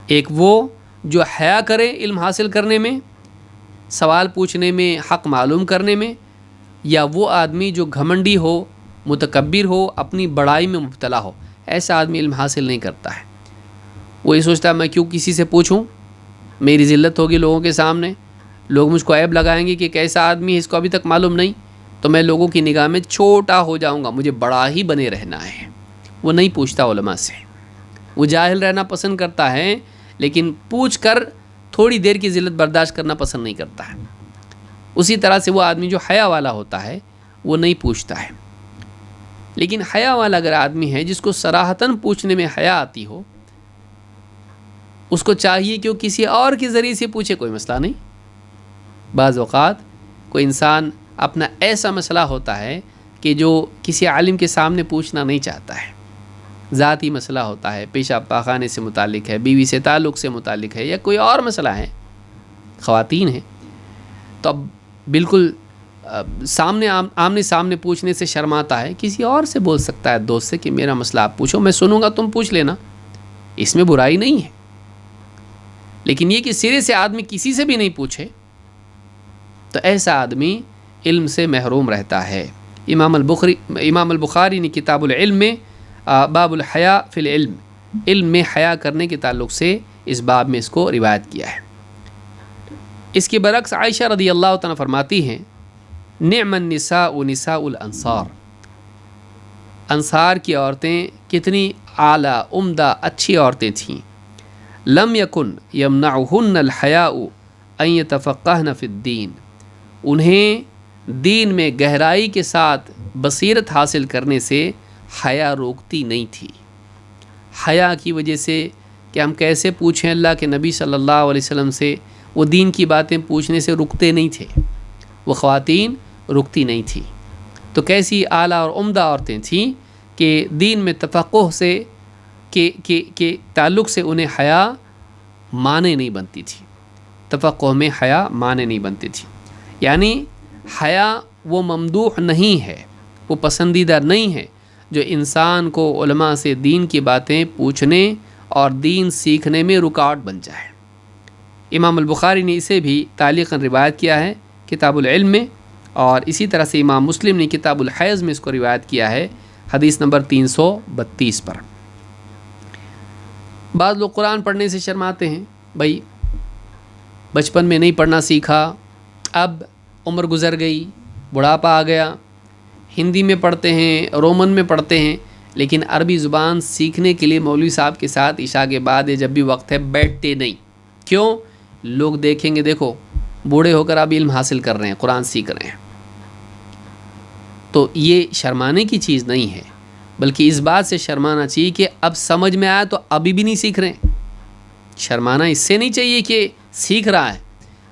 [SPEAKER 1] ایک وہ جو حیا کرے علم حاصل کرنے میں، سوال پوچھنے میں، حق معلوم کرنے میں، یا وہ آدمی جو گھمنڈی ہو، متکبر ہو، اپنی بڑائی میں مبتلا ہو؟ ایسا آدمی علم حاصل نہیں کرتا ہے۔ وہ یہ سوچتا ہے میں کیوں کسی سے پوچھوں، میری ذلت ہوگی لوگوں کے سامنے، لوگ مجھ کو عیب لگائیں گے کہ کیسا آدمی ہے، اس کو ابھی تک معلوم نہیں، تو میں لوگوں کی نگاہ میں چھوٹا ہو جاؤں گا، مجھے بڑا ہی بنے رہنا ہے۔ وہ نہیں پوچھتا علماء سے، وہ جاہل رہنا پسند کرتا ہے، لیکن پوچھ کر تھوڑی دیر کی ذلت برداشت کرنا پسند نہیں کرتا ہے۔ اسی طرح سے وہ آدمی جو حیا والا ہوتا ہے وہ نہیں پوچھتا ہے۔ لیکن حیا والا اگر آدمی ہے جس کو صراحتاً پوچھنے میں حیا آتی ہو، اس کو چاہیے کہ وہ کسی اور کے ذریعے سے پوچھے، کوئی مسئلہ نہیں۔ بعض اوقات کوئی انسان اپنا ایسا مسئلہ ہوتا ہے کہ جو کسی عالم کے سامنے پوچھنا نہیں چاہتا ہے، ذاتی مسئلہ ہوتا ہے، پیشاب پاخانے سے متعلق ہے، بیوی سے تعلق سے متعلق ہے، یا کوئی اور مسئلہ ہے، خواتین ہیں، تو اب بالکل آمنے سامنے پوچھنے سے شرماتا ہے، کسی اور سے بول سکتا ہے، دوست سے، کہ میرا مسئلہ آپ پوچھو، میں سنوں گا، تم پوچھ لینا، اس میں برائی نہیں ہے۔ لیکن یہ کہ سرے سے آدمی کسی سے بھی نہیں پوچھے تو ایسا آدمی علم سے محروم رہتا ہے۔ امام البخاری نے کتاب العلم میں باب الحیا فی العلم، علم میں حیا کرنے کے تعلق سے اس باب میں اس کو روایت کیا ہے۔ اس کے برعکس عائشہ رضی اللہ تعالیٰ فرماتی ہیں، نعم النساء نساء الانصار، انصار کی عورتیں کتنی اعلیٰ، عمدہ، اچھی عورتیں تھیں۔ لم یکن یمنعہن الحیاء ان یتفقہن فی الدین، انہیں دین میں گہرائی کے ساتھ بصیرت حاصل کرنے سے حیا روکتی نہیں تھی۔ حیا کی وجہ سے کہ ہم کیسے پوچھیں اللہ کے نبی صلی اللہ علیہ وسلم سے، وہ دین کی باتیں پوچھنے سے رکتے نہیں تھے، وہ خواتین رکتی نہیں تھی۔ تو کیسی اعلیٰ اور عمدہ عورتیں تھیں کہ دین میں تفقہ سے کے تعلق سے انہیں حیا معنی نہیں بنتی تھی، تفقہ میں حیا معنی نہیں بنتی تھی۔ یعنی حیا وہ ممدوح نہیں ہے، وہ پسندیدہ نہیں ہے جو انسان کو علماء سے دین کی باتیں پوچھنے اور دین سیکھنے میں رکاوٹ بن جائے۔ امام البخاری نے اسے بھی تعلیقاً روایت کیا ہے کتاب العلم میں، اور اسی طرح سے امام مسلم نے کتاب الحیض میں اس کو روایت کیا ہے حدیث نمبر 332 پر۔ بعض لوگ قرآن پڑھنے سے شرماتے ہیں، بھائی بچپن میں نہیں پڑھنا سیکھا، اب عمر گزر گئی، بڑھاپا آ گیا، ہندی میں پڑھتے ہیں، رومن میں پڑھتے ہیں، لیکن عربی زبان سیکھنے کے لیے مولوی صاحب کے ساتھ عشاء کے بعد جب بھی وقت ہے بیٹھتے نہیں۔ کیوں؟ لوگ دیکھیں گے، دیکھو بوڑھے ہو کر اب علم حاصل کر رہے ہیں، قرآن سیکھ رہے ہیں۔ تو یہ شرمانے کی چیز نہیں ہے، بلکہ اس بات سے شرمانا چاہیے کہ اب سمجھ میں آیا تو ابھی بھی نہیں سیکھ رہے ہیں۔ شرمانا اس سے نہیں چاہیے کہ سیکھ رہا ہے،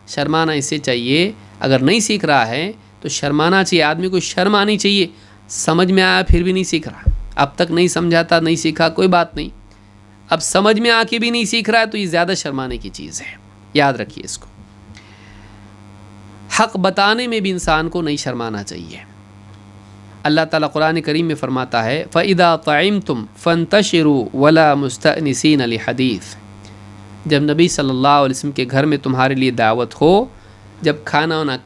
[SPEAKER 1] شرمانا اس سے چاہیے اگر نہیں سیکھ رہا ہے تو شرمانا چاہیے، آدمی کو شرم آنی چاہیے، سمجھ میں آیا پھر بھی نہیں سیکھ رہا، اب تک نہیں سمجھاتا، نہیں سیکھا، کوئی بات نہیں، اب سمجھ میں آ کے بھی نہیں سیکھ رہا ہے تو یہ زیادہ شرمانے کی چیز ہے، یاد رکھیے اس کو۔ حق بتانے میں بھی انسان کو نہیں شرمانا چاہیے۔ اللہ تعالیٰ قرآن کریم میں فرماتا ہے فَإِذَا طَعِمْتُمْ فَانْتَشِرُوا وَلَا مُسْتَأْنِسِينَ لِحَدِيثٍ، جب نبی صلی اللہ علیہ وسلم کے گھر میں تمہارے لیے دعوت ہو، جب کھانا وانا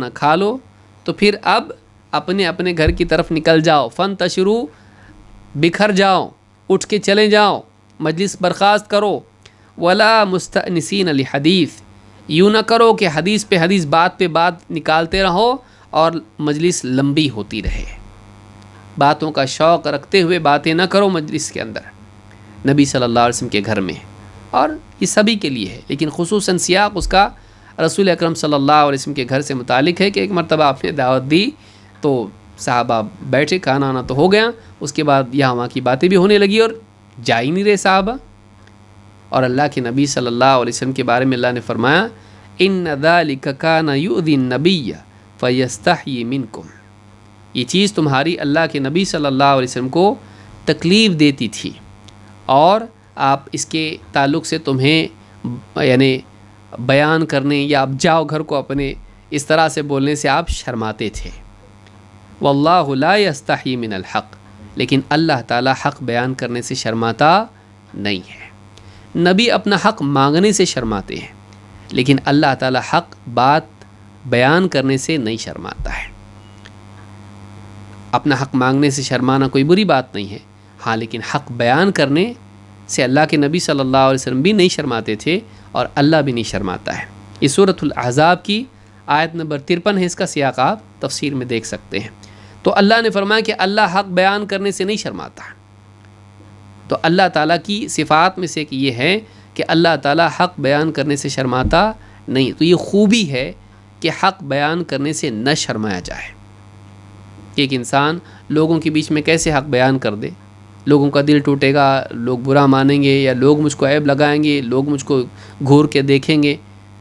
[SPEAKER 1] کھا لو تو پھر اب اپنے اپنے گھر کی طرف نکل جاؤ، فَانْتَشِرُوا، بکھر جاؤ، اٹھ کے چلے جاؤ، مجلس برخاست کرو، وَلَا مُسْتَأْنِسِينَ لِحَدِيثٍ، یوں نہ کرو کہ حدیث پہ حدیث، بات پہ بات نکالتے رہو اور مجلس لمبی ہوتی رہے، باتوں کا شوق رکھتے ہوئے باتیں نہ کرو مجلس کے اندر، نبی صلی اللہ علیہ وسلم کے گھر میں، اور یہ سبھی کے لیے ہے، لیکن خصوصاً سیاق اس کا رسول اکرم صلی اللہ علیہ وسلم کے گھر سے متعلق ہے کہ ایک مرتبہ آپ نے دعوت دی تو صحابہ بیٹھے، کھانا آنا تو ہو گیا، اس کے بعد یہاں وہاں کی باتیں بھی ہونے لگی اور جا ہی نہیں رہے صحابہ، اور اللہ کے نبی صلی اللہ علیہ وسلم کے بارے میں اللہ نے فرمایا إِنَّ ذَلِكَ كَانَ يُؤْذِي النَّبِيَّ فَيَسْتَحْيِي مِنْكُمْ، یہ چیز تمہاری اللہ کے نبی صلی اللہ علیہ وسلم کو تکلیف دیتی تھی، اور آپ اس کے تعلق سے تمہیں یعنی بیان کرنے یا اب جاؤ گھر کو اپنے اس طرح سے بولنے سے آپ شرماتے تھے۔ واللہ لا یستحی من الحق، لیکن اللہ تعالی حق بیان کرنے سے شرماتا نہیں ہے۔ نبی اپنا حق مانگنے سے شرماتے ہیں، لیکن اللہ تعالیٰ حق بات بیان کرنے سے نہیں شرماتا ہے۔ اپنا حق مانگنے سے شرمانا کوئی بری بات نہیں ہے، ہاں لیکن حق بیان کرنے سے اللہ کے نبی صلی اللہ علیہ وسلم بھی نہیں شرماتے تھے اور اللہ بھی نہیں شرماتا ہے۔ یہ سورۃ الاحزاب کی آیت نمبر 53 ہے، اس کا سیاق آپ تفسیر میں دیکھ سکتے ہیں۔ تو اللہ نے فرمایا کہ اللہ حق بیان کرنے سے نہیں شرماتا۔ تو اللہ تعالیٰ کی صفات میں سے ایک یہ ہے کہ اللہ تعالیٰ حق بیان کرنے سے شرماتا نہیں۔ تو یہ خوبی ہے کہ حق بیان کرنے سے نہ شرمایا جائے کہ ایک انسان لوگوں کے بیچ میں کیسے حق بیان کر دے، لوگوں کا دل ٹوٹے گا، لوگ برا مانیں گے، یا لوگ مجھ کو عیب لگائیں گے، لوگ مجھ کو گھور کے دیکھیں گے،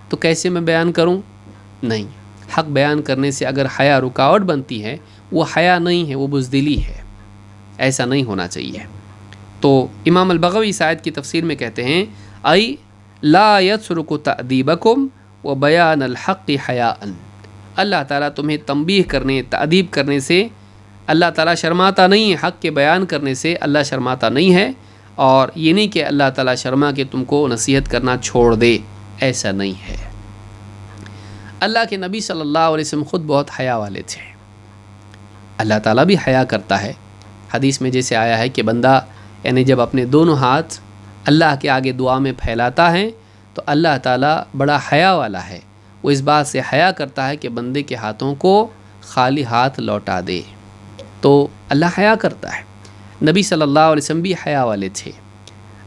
[SPEAKER 1] تو کیسے میں بیان کروں؟ نہیں، حق بیان کرنے سے اگر حیا رکاوٹ بنتی ہے، وہ حیا نہیں ہے، وہ بزدلی ہے، ایسا نہیں ہونا چاہیے۔ تو امام البغوی اس آیت کی تفسیر میں کہتے ہیں ای لا یترک تأدیبکم و بیان الحق حیاء، اللہ تعالیٰ تمہیں تنبیہ کرنے، تأدیب کرنے سے اللہ تعالیٰ شرماتا نہیں ہے، حق کے بیان کرنے سے اللہ شرماتا نہیں ہے، اور یہ نہیں کہ اللہ تعالیٰ شرما کے تم کو نصیحت کرنا چھوڑ دے، ایسا نہیں ہے۔ اللہ کے نبی صلی اللہ علیہ وسلم خود بہت حیا والے تھے، اللہ تعالیٰ بھی حیا کرتا ہے۔ حدیث میں جیسے آیا ہے کہ بندہ یعنی جب اپنے دونوں ہاتھ اللہ کے آگے دعا میں پھیلاتا ہے تو اللہ تعالیٰ بڑا حیا والا ہے، وہ اس بات سے حیا کرتا ہے کہ بندے کے ہاتھوں کو خالی ہاتھ لوٹا دے، تو اللہ حیا کرتا ہے۔ نبی صلی اللہ علیہ وسلم بھی حیا والے تھے۔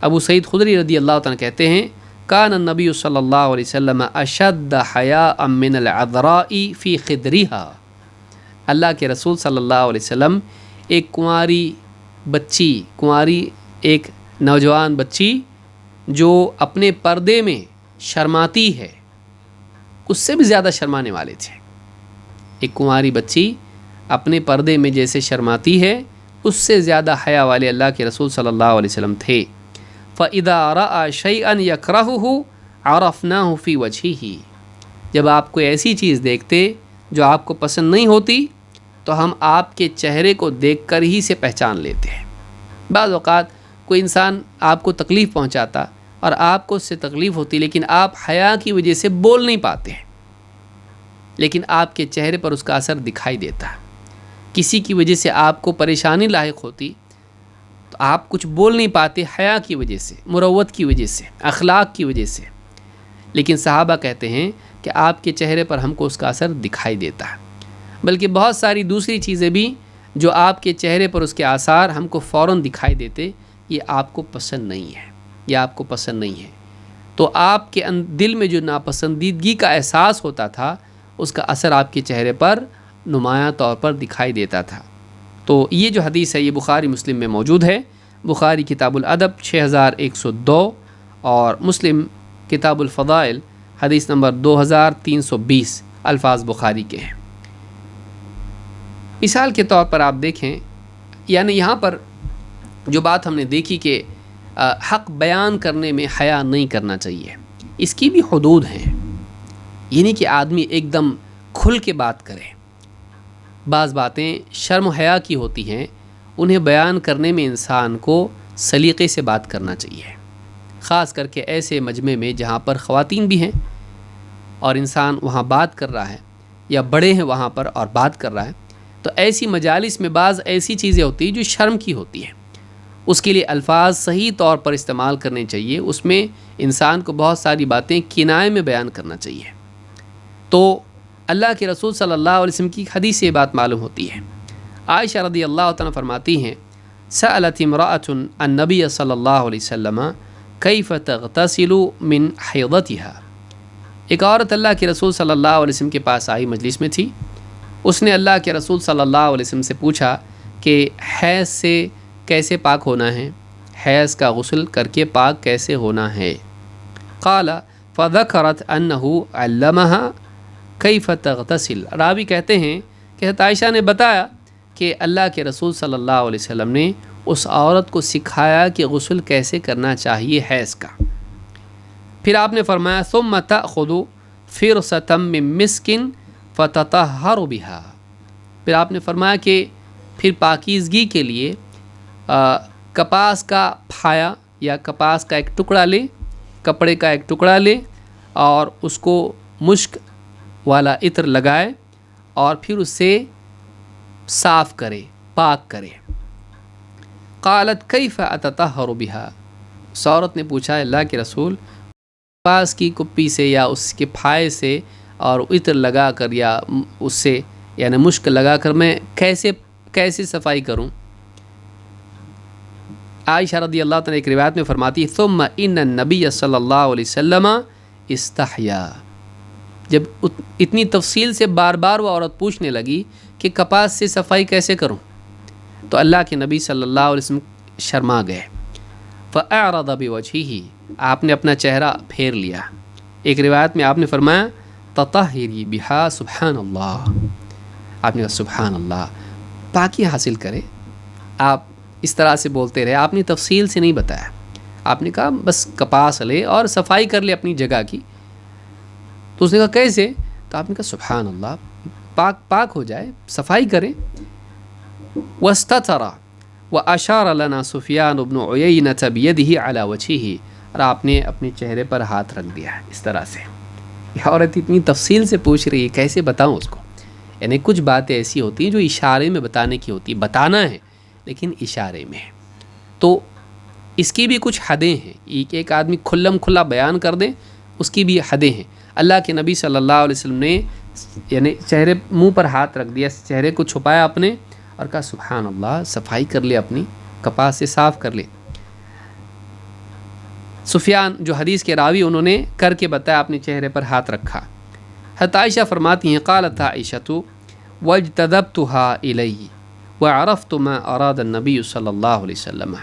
[SPEAKER 1] ابو سعید خدری رضی اللہ تعالیٰ کہتے ہیں کان النبی صلی اللہ علیہ وسلم اشد حیاء من العذراء فی خدرها، اللہ کے رسول صلی اللہ علیہ وسلم ایک کنواری ایک نوجوان بچی جو اپنے پردے میں شرماتی ہے، اس سے بھی زیادہ شرمانے والے تھے۔ ایک کنواری بچی اپنے پردے میں جیسے شرماتی ہے، اس سے زیادہ حیا والے اللہ کے رسول صلی اللہ علیہ وسلم تھے۔ فَإِذَا رَأَى شَيْئًا يَكْرَهُهُ عَرَفْنَاهُ فِي وَجْهِهِ، جب آپ کوئی ایسی چیز دیکھتے جو آپ کو پسند نہیں ہوتی تو ہم آپ کے چہرے کو دیکھ کر ہی سے پہچان لیتے ہیں۔ بعض اوقات کوئی انسان آپ کو تکلیف پہنچاتا اور آپ کو اس سے تکلیف ہوتی، لیکن آپ حیا کی وجہ سے بول نہیں پاتے ہیں، لیکن آپ کے چہرے پر اس کا اثر دکھائی دیتا۔ کسی کی وجہ سے آپ کو پریشانی لاحق ہوتی تو آپ کچھ بول نہیں پاتے حیا کی وجہ سے، مروت کی وجہ سے، اخلاق کی وجہ سے، لیکن صحابہ کہتے ہیں کہ آپ کے چہرے پر ہم کو اس کا اثر دکھائی دیتا ہے۔ بلکہ بہت ساری دوسری چیزیں بھی جو آپ کے چہرے پر اس کے آثار ہم کو فوراً دکھائی دیتے، یہ آپ کو پسند نہیں ہے، یہ آپ کو پسند نہیں ہے، تو آپ کے دل میں جو ناپسندیدگی کا احساس ہوتا تھا، اس کا اثر آپ کے چہرے پر نمایاں طور پر دکھائی دیتا تھا۔ تو یہ جو حدیث ہے یہ بخاری مسلم میں موجود ہے، بخاری کتاب الادب 6102 اور مسلم کتاب الفضائل حدیث نمبر 2320 الفاظ بخاری کے ہیں۔ مثال کے طور پر آپ دیکھیں، یعنی یہاں پر جو بات ہم نے دیکھی کہ حق بیان کرنے میں حیا نہیں کرنا چاہیے، اس کی بھی حدود ہیں، یہ نہیں کہ آدمی ایک دم کھل کے بات کرے۔ بعض باتیں شرم و حیا کی ہوتی ہیں، انہیں بیان کرنے میں انسان کو سلیقے سے بات کرنا چاہیے، خاص کر کے ایسے مجمع میں جہاں پر خواتین بھی ہیں اور انسان وہاں بات کر رہا ہے، یا بڑے ہیں وہاں پر اور بات کر رہا ہے، تو ایسی مجالس میں بعض ایسی چیزیں ہوتی ہیں جو شرم کی ہوتی ہیں، اس کے لیے الفاظ صحیح طور پر استعمال کرنے چاہیے، اس میں انسان کو بہت ساری باتیں کنایے میں بیان کرنا چاہیے۔ تو اللہ کے رسول صلی اللہ علیہ وسلم کی حدیث سے یہ بات معلوم ہوتی ہے۔ عائشہ رضی اللہ تعالیٰ فرماتی ہیں سألت امرأة النبی صلی اللہ علیہ وسلم کیف تغتسل من حیضتها، ایک عورت اللہ کے رسول صلی اللہ علیہ وسلم کے پاس آئی، مجلس میں تھی، اس نے اللہ کے رسول صلی اللہ علیہ وسلم سے پوچھا کہ حیض سے کیسے پاک ہونا ہے، حیض کا غسل کر کے پاک کیسے ہونا ہے۔ قال فذکرت انہ علمها کیف تغتسل، راوی کہتے ہیں کہ حضرت عائشہ نے بتایا کہ اللہ کے رسول صلی اللہ علیہ وسلم نے اس عورت کو سکھایا کہ غسل کیسے کرنا چاہیے حیض کا۔ پھر آپ نے فرمایا ثم تأخذ فرصة من مسک فتطہر بها، پھر آپ نے فرمایا کہ پھر پاکیزگی کے لیے کپاس کا پھایا یا کپاس کا ایک ٹکڑا لے کپڑے کا ایک ٹکڑا لے اور اس کو مشک والا عطر لگائے اور پھر اس سے صاف کرے، پاک کرے۔ قالت کیف اتطہر بہا، اس عورت نے پوچھا اللہ کے رسول، پاس کی کپی سے یا اس کے پھائے سے اور عطر لگا کر یا اس سے یعنی مشک لگا کر میں کیسے صفائی کروں؟ عائشہ رضی اللہ تعالیٰ ایک روایت میں فرماتی ثم ان النبی صلی اللہ علیہ وسلم استحیا، جب اتنی تفصیل سے بار بار وہ عورت پوچھنے لگی کہ کپاس سے صفائی کیسے کروں، تو اللہ کے نبی صلی اللہ علیہ وسلم شرما گئے۔ فأعرض بوجهه، آپ نے اپنا چہرہ پھیر لیا۔ ایک روایت میں آپ نے فرمایا تطہری بہا سبحان اللہ، آپ نے کہا سبحان اللہ، پاکی حاصل کرے۔ آپ اس طرح سے بولتے رہے، آپ نے تفصیل سے نہیں بتایا، آپ نے کہا بس کپاس لے اور صفائی کر لے اپنی جگہ کی۔ تو اس نے کہا کیسے؟ تو آپ نے کہا سبحان اللہ، پاک ہو جائے، صفائی کریں۔ وَاسْتَتَرَ وَأَشَارَ لَنَا سُفْيَانُ بْنُ عُيَيْنَةَ بِيَدِهِ عَلَى وَجْهِهِ، اور آپ نے اپنے چہرے پر ہاتھ رکھ دیا اس طرح سے۔ یہ عورت اتنی تفصیل سے پوچھ رہی ہے، کیسے بتاؤں اس کو؟ یعنی کچھ باتیں ایسی ہوتی ہیں جو اشارے میں بتانے کی ہوتی، بتانا ہے لیکن اشارے میں ہے، تو اس کی بھی کچھ حدیں ہیں۔ ایک آدمی کھلم کھلا بیان کر دے، اس کی بھی حدیں ہیں۔ اللہ کے نبی صلی اللہ علیہ وسلم نے یعنی چہرے منہ پر ہاتھ رکھ دیا، چہرے کو چھپایا اپنے اور کہا سبحان اللہ، صفائی کر لے، اپنی کپاس سے صاف کر لے۔ سفیان جو حدیث کے راوی، انہوں نے کر کے بتایا، اپنے چہرے پر ہاتھ رکھا۔ حضرت عائشہ فرماتی ہیں قالت عائشہ وَاجْتَذَبْتُهَا إِلَيْهِ وَعَرَفْتُ مَا أَرَادَ النَّبِيُّ صلی اللہ علیہ وسلم،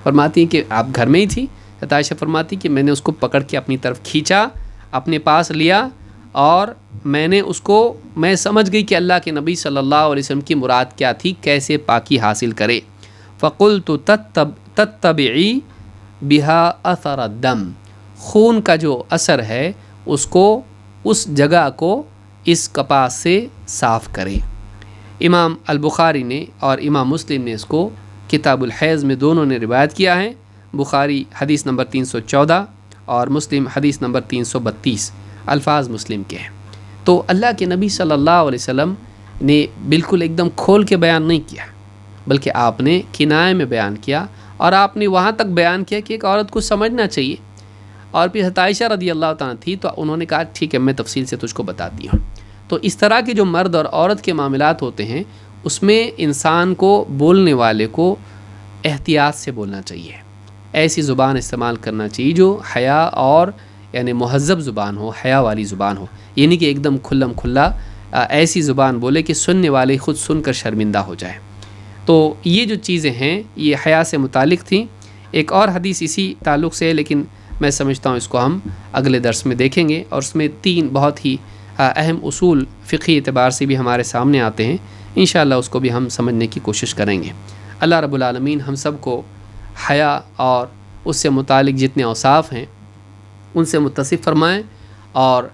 [SPEAKER 1] فرماتی ہیں کہ آپ گھر میں ہی تھی۔ حضرت عائشہ فرماتی کہ میں نے اس کو پکڑ کے اپنی طرف کھینچا، اپنے پاس لیا، اور میں سمجھ گئی کہ اللہ کے نبی صلی اللہ علیہ وسلم کی مراد کیا تھی، کیسے پاکی حاصل کرے۔ فَقُلْتُ تَتَّبِعِي بِهَا أَثَرَ الدَّمِ، خون کا جو اثر ہے اس جگہ کو اس کپاس سے صاف کرے۔ امام البخاری نے اور امام مسلم نے اس کو کتاب الحیض میں دونوں نے روایت کیا ہے۔ بخاری حدیث نمبر 314 اور مسلم حدیث نمبر 332، الفاظ مسلم کے ہیں۔ تو اللہ کے نبی صلی اللہ علیہ وسلم نے بالکل ایک دم کھول کے بیان نہیں کیا، بلکہ آپ نے کنایے میں بیان کیا، اور آپ نے وہاں تک بیان کیا کہ ایک عورت کو سمجھنا چاہیے۔ اور پھر حضرت عائشہ رضی اللہ تعالیٰ تھی، تو انہوں نے کہا ٹھیک ہے، میں تفصیل سے تجھ کو بتاتی ہوں۔ تو اس طرح کے جو مرد اور عورت کے معاملات ہوتے ہیں، اس میں انسان کو، بولنے والے کو احتیاط سے بولنا چاہیے، ایسی زبان استعمال کرنا چاہیے جو حیا اور یعنی مہذب زبان ہو، حیا والی زبان ہو، یعنی کہ ایک دم کھلم کھلا ایسی زبان بولے کہ سننے والے خود سن کر شرمندہ ہو جائے۔ تو یہ جو چیزیں ہیں یہ حیا سے متعلق تھیں۔ ایک اور حدیث اسی تعلق سے ہے، لیکن میں سمجھتا ہوں اس کو ہم اگلے درس میں دیکھیں گے، اور اس میں 3 بہت ہی اہم اصول فقہی اعتبار سے بھی ہمارے سامنے آتے ہیں، انشاءاللہ اس کو بھی ہم سمجھنے کی کوشش کریں گے۔ اللہ رب العالمین ہم سب کو حیا اور اس سے متعلق جتنے اوصاف ہیں ان سے متصف فرمائیں، اور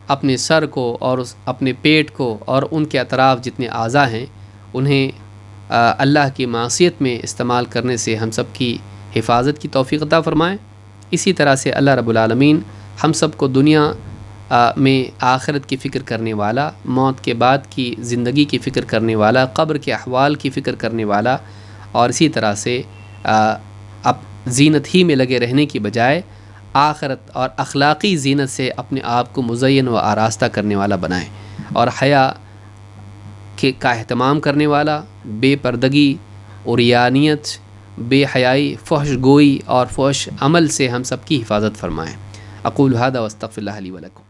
[SPEAKER 1] اپنے سر کو اور اپنے پیٹ کو اور ان کے اطراف جتنے اعضاء ہیں انہیں اللہ کی معصیت میں استعمال کرنے سے ہم سب کی حفاظت کی توفیق عطا فرمائیں۔ اسی طرح سے اللہ رب العالمین ہم سب کو دنیا میں آخرت کی فکر کرنے والا، موت کے بعد کی زندگی کی فکر کرنے والا، قبر کے احوال کی فکر کرنے والا، اور اسی طرح سے اب زینت ہی میں لگے رہنے کی بجائے آخرت اور اخلاقی زینت سے اپنے آپ کو مزین و آراستہ کرنے والا بنائیں، اور حیا کا اہتمام کرنے والا، بے پردگی، عریانیت، بے حیائی، فحش گوئی اور فحش عمل سے ہم سب کی حفاظت فرمائیں۔ اقول ھذا واستغفر اللہ لی ولکم۔